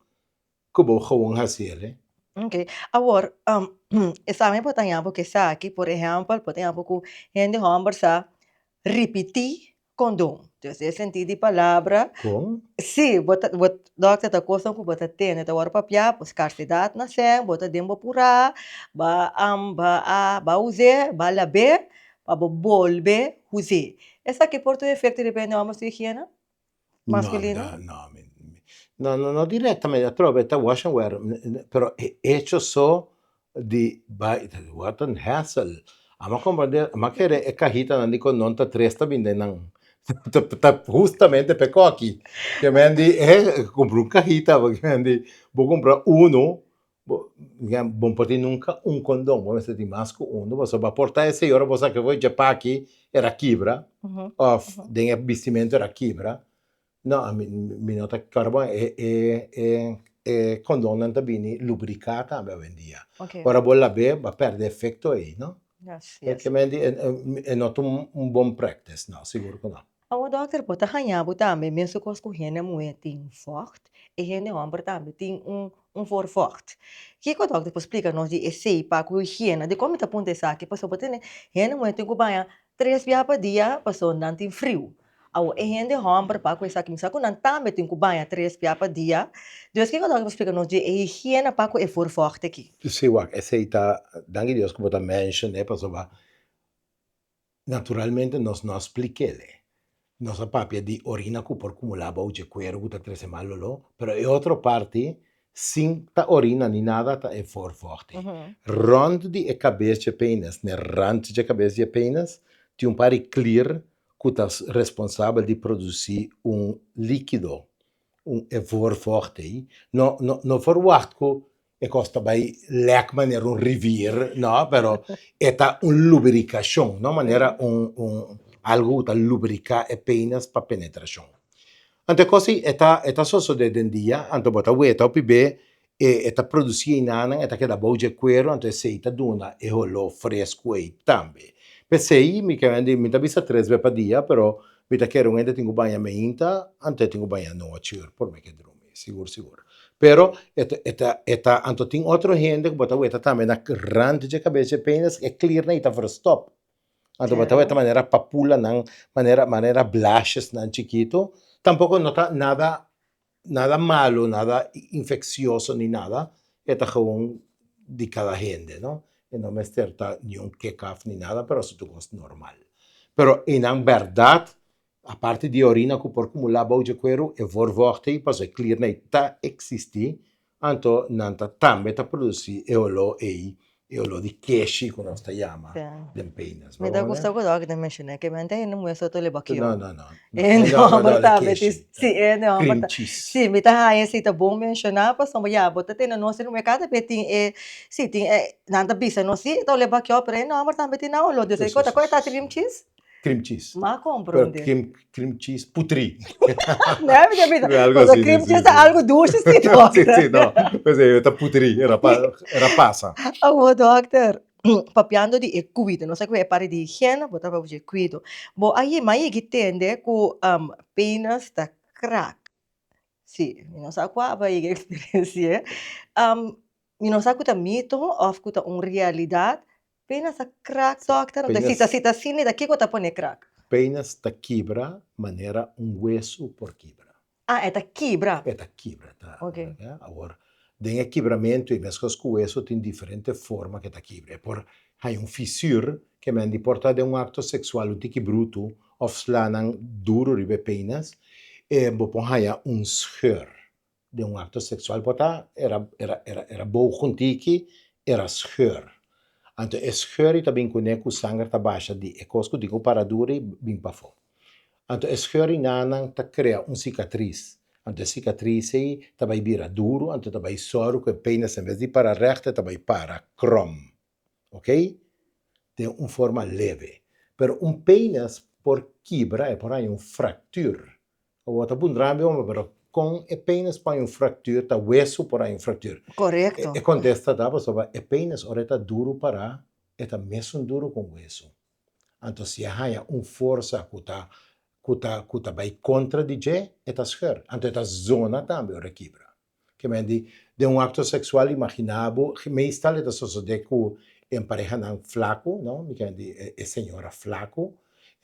que vos jabón hacer. Ok. Agora, exame bota em porque sabe que, por exemplo, bota em que a gente rompa repetir condom. Entonces, esse sentido de palavra, Com? sim, doctor tá coisa que bota tem, tá hora papia, pues castidade na sem, bota dembo pura, ba use, ba labe, ba bolbe, use. Essa aqui por tu efeito depende da homem higiene No, masculino. no direttamente, trovo che wash and wear, però è hecho so di what an hassle. Ama comprender, ama querer e cajita nandi con non ta tresta binde nang. Justamente per cochi. Che mendi compro un cajita, perché mendi vou comprar uno, bom poti nunca un condom, vou meter di masco uno, você vai portar esse ora você que voi già pacchi era kibra, of den vestimento era kibra. No, mi nota che ora è condom tabini lubricata a vendia. Ok, Ora bolla be, ma perde effetto aí, no? yes, yes. Perché mendi è not un buon practice, no, sicuro che no. O dokter bota hanyabu também, mesmo com as correndo muito tem forte, e gente homem também tem forte. Que o dokter explica nós de esse para com higiene, de como tá ponto essa aqui, passou botar né, gente muito tem que banhar 3 vezes por dia, passou não tem frio. Ao e gente homem para com essa aqui, mas não também tem que banhar 3 vezes por dia. Deus que o dokter explica nós de higiene para com forte aqui. Sì, guarda, e se ta, danke Dios che potrà mention, passava, naturalmente non expliquele. Nossa papia di orina cu por cumulaba o je cuero guta trese malo lo, pero e otro parti, sin ta orina ni nada ta e forte. Rond di e cabeça penas, ne rand de cabeça penas, ti un pari clear cu ta responsável di produzir un líquido, un e forte. No forwacht cu e costa bei lek maniera un rivier, no, però eta un lubricación, no, maniera algo da lubricar apenas para penetração. Ante così eta soso de dendia, ante bota weta opi be eta produzir inana, eta che da boge quero, ante seita duna e holo fresco e tambe. Per sei mi che vendi mi tabisa 3 vezes per dia, però mi ta quero ende tingu banha meinta, ante tingu banha noche, por me che drumi, sicuro. Pero eta anto ting outro gente que bota weta tambe na rand de cabeça apenas e clear na ita for stop. Anto bota weta maneira papula nang maneira blashes nang chiquito, tampoco nota nada malo, nada infeccioso ni nada, eta gewoon di cada gente, no? E non è certa ni un kick-off ni nada, però se tu gosto normal. Però in verdad, a parte di orina che por cumula boge quero e vorvorte, pas e clear nei ta existi, anto nanta tambe ta produci e olo di keshi, come sta chiama, den penis. Me dá gosto que o dokter menciona que mantém no meu soto le bakio. No. No, verdade, sim, não, Cream verdade. cheese. Sim, me tá aí esse tá bom mencionar, passou mas já, bota tem no nosso mercado, tem sim, tem nada bisa, não sim, então le bakio para não, verdade, tem não, lo dizer coisa tá cream cheese. Cream cheese. Ma compro Pero onde? cream cheese putri. Não, minha vida. Algo Cosa assim, cream sì, cheese sì. é algo doce, sim, dokter. Sì, no. Così, ta putri, era passa. O dokter, papiando di cuido, non sai come pare di higiene, bota pa je cuido. Bo aí, mai que tende ku penas da crack. Sì, mi non sa qua vai che experiência. Mi non sa kuta mito of kuta un realidad. Penas da crack, dokter. Da Penas- cita sini da que kota pone crack. Apenas ta quebra maneira hueso por quebra. Ah, é da quebra. É ta quebra, tá? Ok. Agora, tem quebramento e mesmo com o hueso tem diferente forma que ta quebra. Por hai fissure que mendi porta de acto sexual um tiki bruto of slanan duro ribe penas e bopon hai scheur de acto sexual porta era bom juntiki era scheur. Anto scheur ta bin com sangue ta baixa di e cosco di paraduri bin pa fo. Anto scheur inanan ta crea cicatriz. Anto cicatriz aí ta vai bira duro, anto ta vai soro que penas em vez de para recta ta vai para crom. Ok? Tem forma leve. Pero penas por quebra e por aí fracture. O ta bun drambe pero com penas por fracture ta hueso por aí fracture. Correcto. E contesta dava sobre apenas oreta duro para eta mesmo duro com hueso. Então se há força que vai contra de je eta scheur. Então eta zona também requebra. Que mendi de acto sexual imaginável, meestal eta sucede que em pareja não flaco, não? Me quer dizer, é senhora flaco,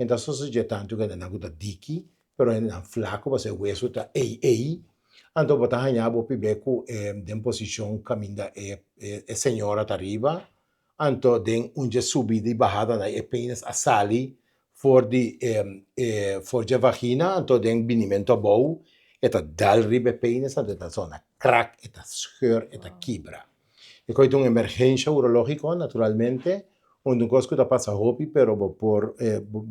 Entonces, sujeto tanto que não guta diki, pero não flaco, você hueso tá ei. Então, botar hanha bo pibeco den posição caminda senhora tá arriba. Então, den unge subida e bajada na apenas a sali for de vagina, então den binimento bom, eta dal ribe penis, então eta zona crack, eta scheur, eta quebra. E coito uma emergência urológica, naturalmente, onde um cosco da passa hopi, pero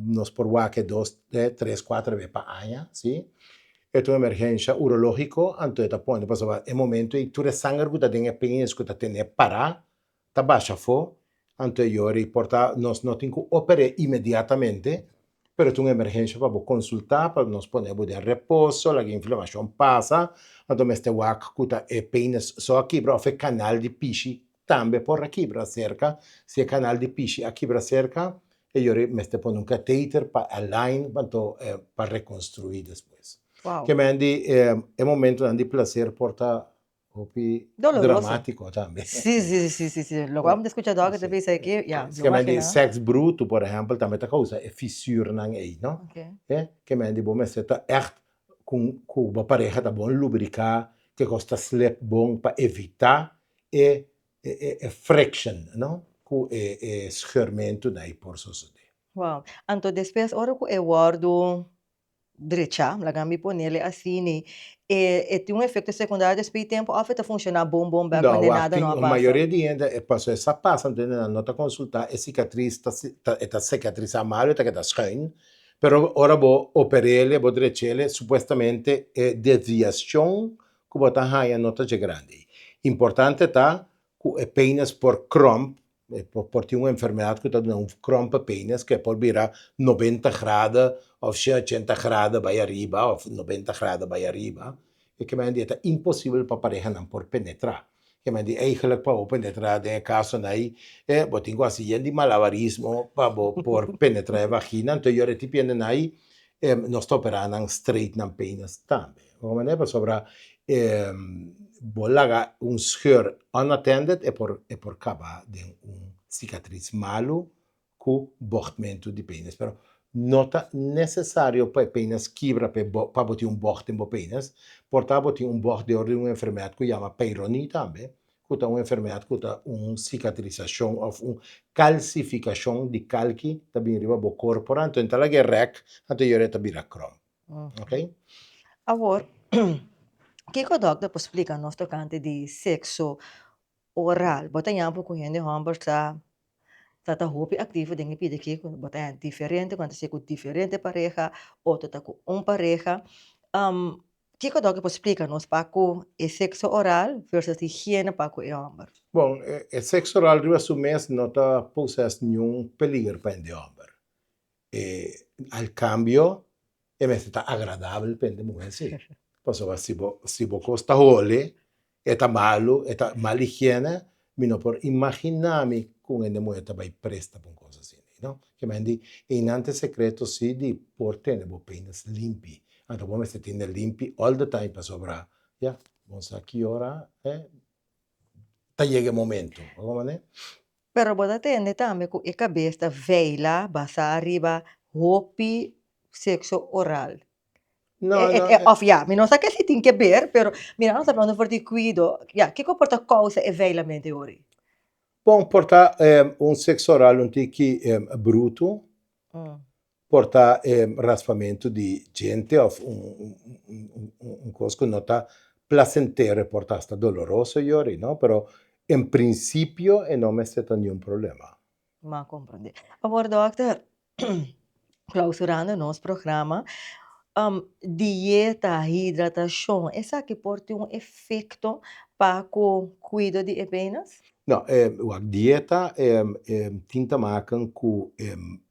nos por waque 2, 3, 4 vezes pa año, ¿sí? É uma emergência urológica, então eta pone, passava, é momento e tu sangue que tem penis que tem para, tá baixa fo, então eu reportar, nós não tem que operar imediatamente, pero tu uma emergência para consultar, para nós poner de repouso, a inflamação passa, então este wak que é penis só aqui para o canal de pichi, também por aqui para cerca, se é canal de pichi aqui para cerca, e eu meste pone um catéter para align, para reconstruir depois. Wow. Que mandi é momento de prazer porta hopi Doloroso. dramático também. Sí. Lo vamos a escuchar agora, Sim. talvez aqui, yeah, Que mandi seks bruto, por exemplo, também tá causa é fissure nang ei, não? Okay. Que mandi bom mas tá echt com uma pareja tá bom lubricar, que gosta slip bom para evitar friction, não? Com escorrimento daí por suceder. Wow. Então, depois, ora que eu guardo direita, lagami po nele assim, e tem um efeito secundário depois de tempo, afeta funcionar bom, back, Não, quando nada a não passa. maioria de gente passou essa passa, então não está consultar, é cicatriz, está cicatriz amarela, está schuin, pero ora vou operele, vou direitele, supostamente é desviação que botar raia nota de grande. Importante tá que apenas por crump, por ter uma enfermidade que está dando um crump apenas, que pode virar 90 graus, ou 80 graus vai arriba, ou 90 graus vai arriba, e que me dieta impossível para a pareja não por penetrar. Que me dieta eigenlijk para penetrar, em caso aí, botem quase de malabarismo para por penetrar a vagina, então eu retipiendo aí, nós estamos operando straight na penis também. Como é para sobrar, bolaga scheur unattended é por causa de cicatriz malo com bochmento de penis. Pero nota necessário para penis quebra para botar bocht em penis, portar botar bocht de ordem uma enfermidade que chama Peyronie também, que é uma enfermidade que tem uma cicatrização ou uma calcificação de calque também riba bo corpora, então ela é rec, então eu também a crom. Ok? Agora, que o doctor explica nós tocante de sexo oral, bota yampo com gente homem tá hopi ativo de pide que bota diferente quando se com diferente pareja ou tá com pareja, que o doctor explica nós para o sexo oral versus higiene para o homem. Bom, o sexo oral riba su mês não está possuindo nenhum peligro para o homem. Al cambio, é mais está agradável para a mulher, sim. Posso se você costa role, é malo, é mal higiene, mas não por imaginar-me com a mulher vai presta para uma coisa assim, não? Que me diz, em antes secreto sim de por ter o pênis limpo. Então, vamos se ter limpo all the time para sobrar. Já, vamos aqui hora, tá chega o momento, como é? Pero bota tende também com a cabeça veila, basa arriba, hopi sexo oral. Não, Of ja, mi non sa che si tem que ver, pero mira, non sappiamo for di cuido. Ja, che comporta causa e veilamento ori? Bom, portar sexo oral tique bruto, portar raspamento di gente, coisa que não está placentero, portar está doloroso, iori, no? Pero em princípio não me está nenhum problema. Ma comprende. Agora, doctor, clausurando nosso programa, dieta, hidratação, essa que pode um efeito para o cuidado de apenas? Não, a dieta tinta marcan com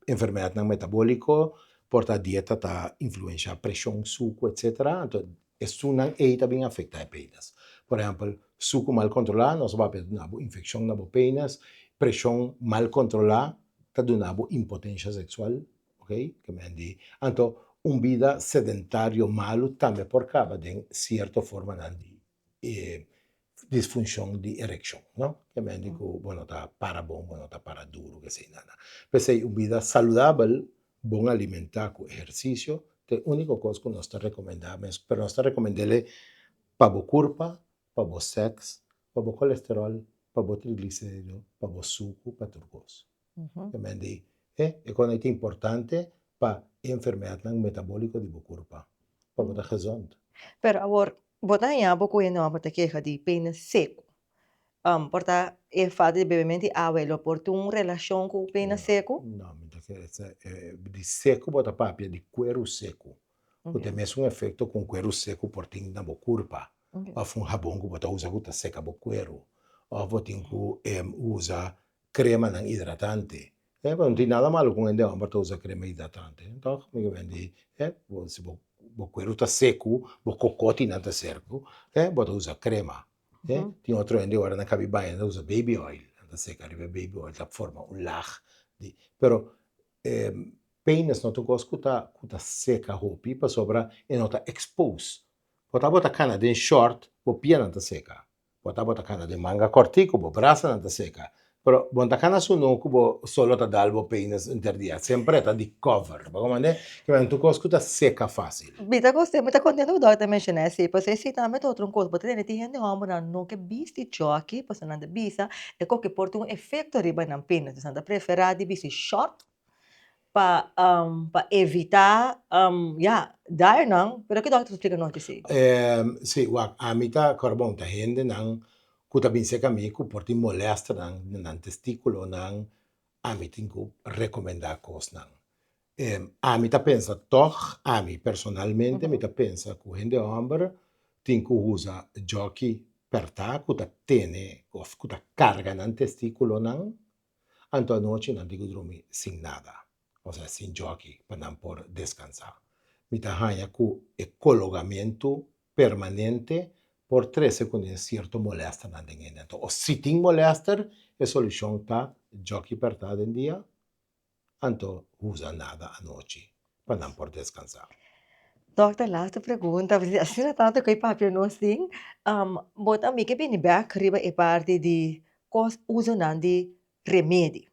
enfermidade metabólica, porta a dieta tá influencia a pressão, suco, etc. Então, isso não também afeta apenas. Por exemplo, suco mal controlado, nós vamos ter uma infecção na apenas, pressão mal controlada, tá dando impotência sexual, ok? Que me diz. Então, vida sedentário malo também por causa de certa forma de disfunção de ereção, não? Que me digo, bueno, tá para bom, bueno, tá para duro, que sei nada. Pensei, vida saudável, bom alimentar con ejercicio, la única cosa que nos está recomendando es, pero nos está recomendando para o curpa, para o sexo, para o colesterol, para o triglicérido, para o suco, para tudo isso. Mhm. Quindi é importante para enfermedade metabólica de o curpa, para estar gezond. Pero agora, botar em água com não botar queixa de pena seco. Porta é fato de bebimento água, ele porta uma relação com o pena seco. Não, de seco bota papia de cuero seco. Ok. Tem mesmo efeito com cuero seco por ting na curpa. Ok. Ou um rabão que bota usa que seca o cuero. Ou você usa crema não hidratante. Não tem nada malo com ele, mas usa crema hidratante. Então, me vende, se o cuero está seco, o cocote não está seco, bota usa crema. Tem outro ainda agora na cabibaia, usa baby oil. Anda seca, baby oil, da forma lag. Pero peines não tu escuta seca roupa para sobra e não tá expose. Bota cana de short, o pia não tá seca. Bota cana de manga cortico, o braço não tá seca. Pero bota cana su no cubo solo ta dalbo peines interdia, sempre tá de cover. Como né? Que não tu escuta seca fácil. Bita gostei, muita contente o doctor mencionar se você se também outro coisa, botar tem gente homem não que bisti choque, você não bisa, é que porta um efeito riba na pena, você não prefere de bisti short para evitar dar não, pero que doctor explica não que sim. Sì, a metà carbon ta hende nang kuta bin seca miku porti molesta nang testículo nang a mi tingu recomendar cos nang. A mi ta pensa toch, a mi personalmente mi ta pensa ku hende hombre tingu usa giochi per ta kuta tene of kuta carga nang testículo nang anto a noche nang digo dormir sin nada. O sea, sin giochi para não por descansar. Mitahanya ku ecologamiento permanente por 3 segundos cierto molesta na dingen. O si ting molester, a solução tá jockey per ta den dia, anto usa nada a noite para não por descansar. Doctor, laatste pergunta, assim na tanto que papel não sim, bota mi que bem back riba e parte de cos uso nan de remédio.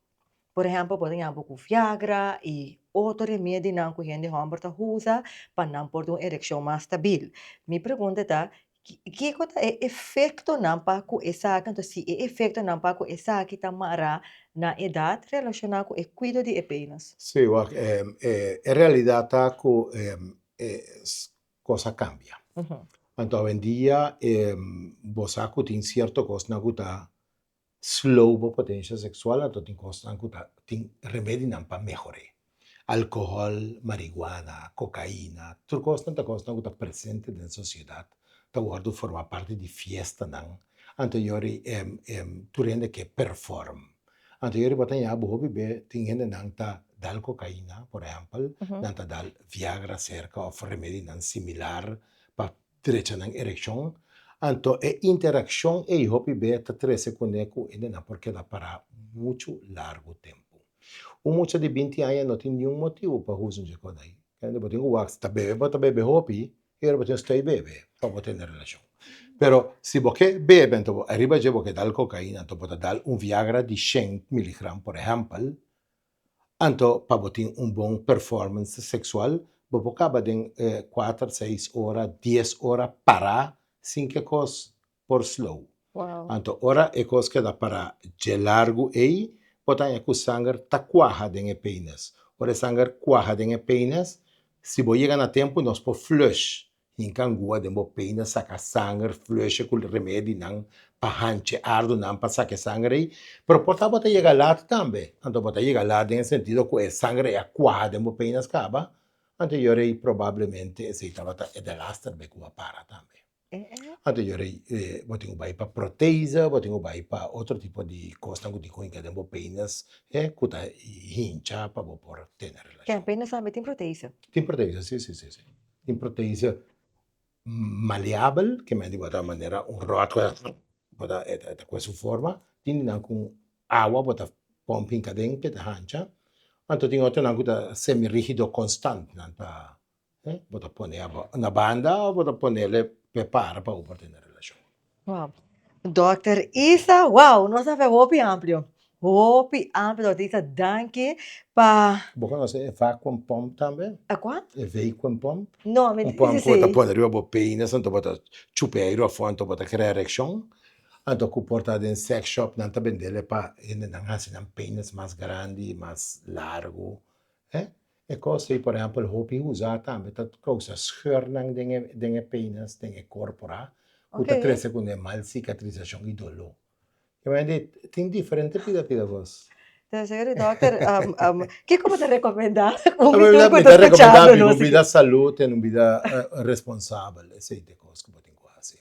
Por exemplo, podem ambo com Viagra e outro remédio não que gente homem usa para não por uma ereção mais stabil. Me pergunta tá, que coisa é efeito não para com essa, então se é efeito não para com essa que tá mara na idade relacionada com o cuidado de apenas. Sì, in realtà tá ku cosa cambia. Anto hoy en día, vos tin cierto cosa na guta slow bo potencia sexual, anto tin cosa na guta tin remedi nan pa mejore. Alcohol, marihuana, cocaína, tutte cose na guta presente na sociedad. Ta guardo forma parte di fiesta nan. Anto yori tu rende che perform. Anto yori batanya bo hobi be tin hende nan ta dal cocaína, por ejemplo, nan ta dal Viagra cerca of remedi nan similar pa derecha nan erection. Anto interaction hopi be ta 3 secondi ku ende na porque da para mucho largo tempo. Mucha de 20 anos não tem nenhum motivo para usar um jeito daí. Quando eu tenho wax, tá bebe hopi, eu tenho stay bebe para ter relação. Pero se você bebe, então arriba já você dá cocaína, então pode dar Viagra de 100 mg, por exemplo, então para ter bom performance sexual, você acaba de 4, 6 horas, 10 horas parar, sem que coisa por slow. Wow. Então, ora é coisa que dá para de largo aí, potanya ku sangue tá quaja den penis. Ora sangue quaja den penis, se bo chega na tempo nós po flush. In cangua de bo penis saca sangue, flush com remédio não pa hanche ardo não pa saque sangue. Pero porta bota chega lá também. Então bota chega lá den sentido que é sangue é quaja de bo penis caba. Então eu rei provavelmente se tava é de laster be ku para também. Anto yori botingo bai pa proteísa, botingo bai pa outro tipo de coisa que digo que dembo penas, kuta hincha pa bo por ter relação. Que apenas sabe tem proteína. Tem proteísa, sim. Tem proteísa maleável, que me digo da maneira roto, bota com essa forma, tem não com água, bota pumping cadente da hancha. Anto tem outro não kuta semi rígido constante, não pa, bota poner na banda, bota ponerle prepara para ter relação. Wow. Doctor Isa, wow, nós sabemos o amplo. Hopi ampe Dr. Isa, danke pa Boca não sei, vacuum pump também. aqua? É vacuum pump. No, me Pump dice bota sì. pôr arriba bo penis, então bota chupeiro a fonte, bota criar ereção. Então que porta em sex shop, não tá vendendo para ainda não assim um penis mais grande, mais largo. É coisa aí, por exemplo, o hopi usa também, tá coisa scheur nang dinge penis, dinge corpora. O tá Ok. cresce com mal cicatrização e dolor. Eu ainda tem diferente pida voz. Então, seguro, doctor, que como te recomendar? Um A minuto me que dá estou escuchando, recomendável, não uma sei. vida saúde, uma vida responsável. Essa é a coisa que eu tenho quase.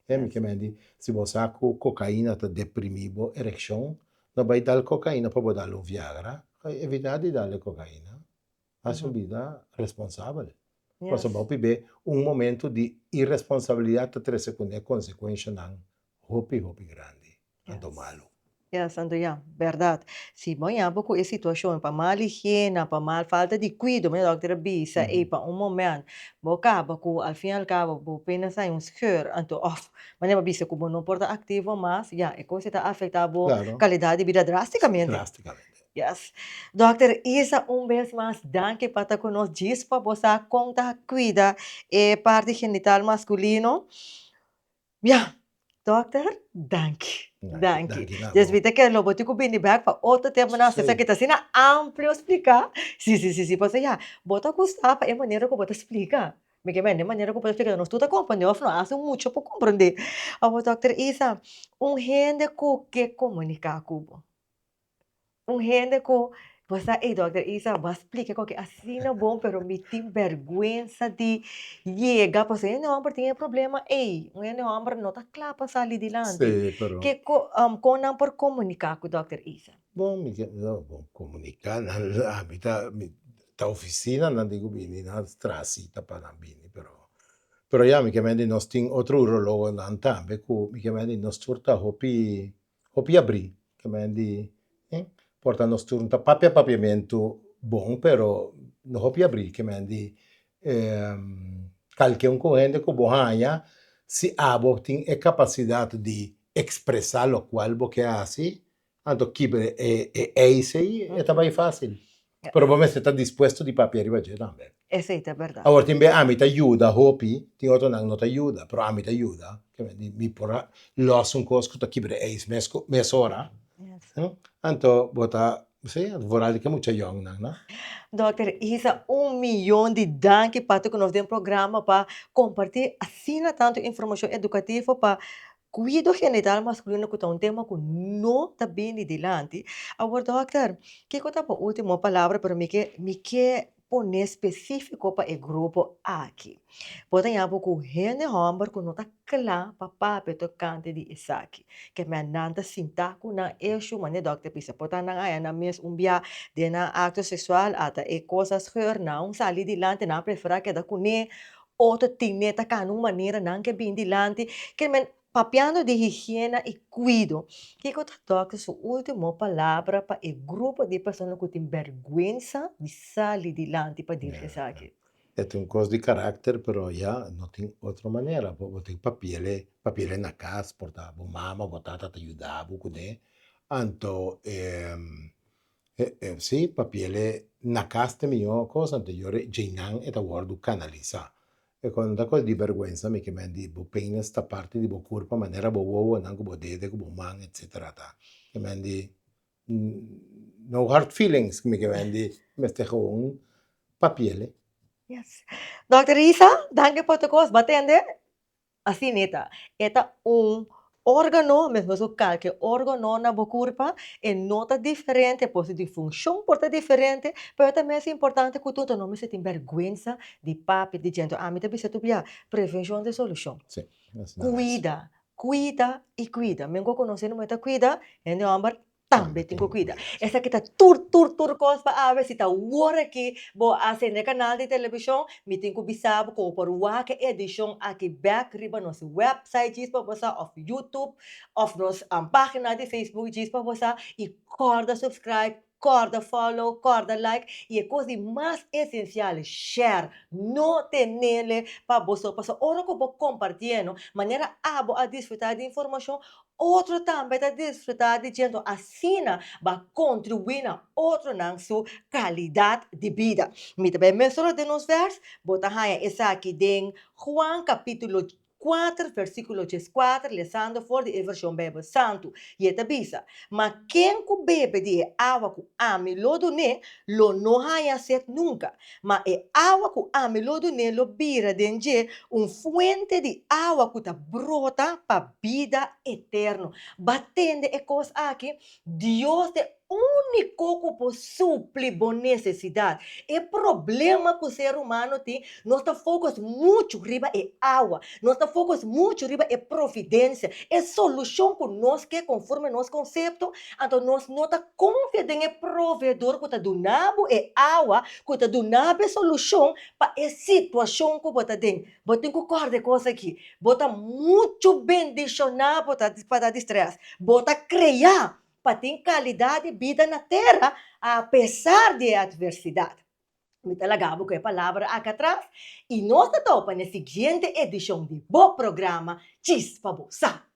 É, me Yes. que me se você com cocaína está deprimido, ereção, não vai dar cocaína para dar o Viagra, evitar de dar cocaína. Faz uma vida responsável. Yes. Você vai viver momento de irresponsabilidade, 3 segundos, consequência não. Hopi grande. Ando malo. Yes, ando ya, verdade. Se banha com a situação para mal higiene, para mal falta de cuidado, mas doctor bisa e para momento, boca com al fim al cabo, bo apenas sai scheur, anto off, mas não bisa como não porta ativo mas, ja, e coisa está afetando Claro, qualidade de vida drasticamente. drasticamente. Yes. Doctor Isa, vez mais, danke para estar conosco, diz para você conta, cuida, parte genital masculino. Ja, doctor, danke. Danke. Danke, nada. Desvita que lo botico bini back para outro tema na Sim. sessa que tá sendo amplo explicar. Sim, você já. Bota custar para é maneira que bota explica. Me que de maneira que bota explicar, nós tudo acompanhou, não hace muito para compreender. Abo doctor Isa, gente que comunicar cubo. Gente que você, ei, doctor Isa, vai explicar que assim não é bom, pero me tem vergonha de chegar, porque não, porque tem problema, ei, não, não está claro para sair adiante. Sim, pero... Que com não por comunicar com o Dr. Isa. Bom, bom, comunicar, a ta oficina, não digo bem, na trasita para não bem, pero já, me que nós tem outro urologo não também, me que nós turta hopi abrir, que porta nós turta papiamento bom, pero no hopi abrir, que qualquer corrente que bohanha, se abo tem a capacidade de expressar o qual você assim, anto kibre é isso aí, é também fácil. Pero você está disposto de papel arriba também. Essa é a verdade. Agora, tem a mim te ajuda, hopi, tem outro não te ajuda, pero a mim te ajuda, que me porra, los um coisa que tu kibre é isso, mes hora. Yes. Anto, bota, sei, vorrei que muito young, não? Dr. Isa, milhão de danke para tu que nós tem programa para compartilhar assim tanto informação educativa para cuidado genital masculino que é um tema que não está bem adiante. Agora, doctor, que eu a última palavra para me que pôr específico para o grupo aqui. Pode ter pouco gente homem que não está claro para papel tocante de Isaki. Que me nanta sinta que na eixo, mas doctor pisa pode na aya na mes umbia de na acto sexual ata e coisas que não sali dilante na prefera que da kune outro tineta kanung maneira não que bem dilante que men papiando de higiene e cuido. Que eu toque sua última palavra para o grupo de pessoas que têm vergonha de sair dilante para dizer isso aqui. É um coisa de caráter, pero já não tem outra maneira. Você tem papel na casa, portar, mama, botar, te ajudar, né? Então, sim, papel na casa tem melhor coisa, anterior, já não é o guardo canalizar. E quando a coisa de vergonha, me que me di, bo pena esta parte di bo corpo, maneira bo uovo, não bo dede, bo man, etc. Tá. Que me di, no hard feelings, que me di, me este gewoon papel. Yes. Dr. Isa, danke por tu coisa, batende? Assim, neta, eta órgano, mesmo so qualquer órgano na boca é nota diferente, pode de função porta diferente, mas também é importante que tu não se tem vergonha de papo, de gente, me também se tu via prevenção de solução. Sim. Cuida e cuida. Mesmo conhecendo muito cuida, é de homem também tem que cuidar. Essa que tá tur coisa para ver se tá hora que vou fazer no canal de televisão, me tem que bisabo com por que edição aqui back riba nosso website diz para você, of YouTube, of nossa página de Facebook diz para você e corda subscribe, corda follow, corda like, e a coisa mais essencial é share, não tenerle para você, ora que você compartilhando, maneira a desfrutar de informação, outro também está desfrutar de gente assim, vai contribuir na outro na sua qualidade de vida. Me também menciono de nos versos, bota aí essa aqui em Juan capítulo 4, versículo 4, lesando for de versão Bíblia Santo. E esta bisa, mas quem que bebe de água que ame lodo ne, lo não haya sed nunca. Mas é água que ame lodo ne, lo bira denje, fuente de água que ta brota para vida eterna. Batende é coisa aqui, Deus é único que pode suprir boa necessidade. É problema que o ser humano tem, nós estamos focos muito riba é água, nós estamos focos muito riba é providência, é solução que nós quer conforme nosso conceito, então nós não estamos confiando em provedor que está donando é água, que está donando é solução para a situação que você tem. Você tem que acordar coisa aqui, você muito bendicionado para distrair, você criar para ter qualidade de vida na terra, apesar de adversidade. Me talagabo com a palavra aqui atrás. E nós estamos na seguinte edição de Bo Programa Chispa Bosa.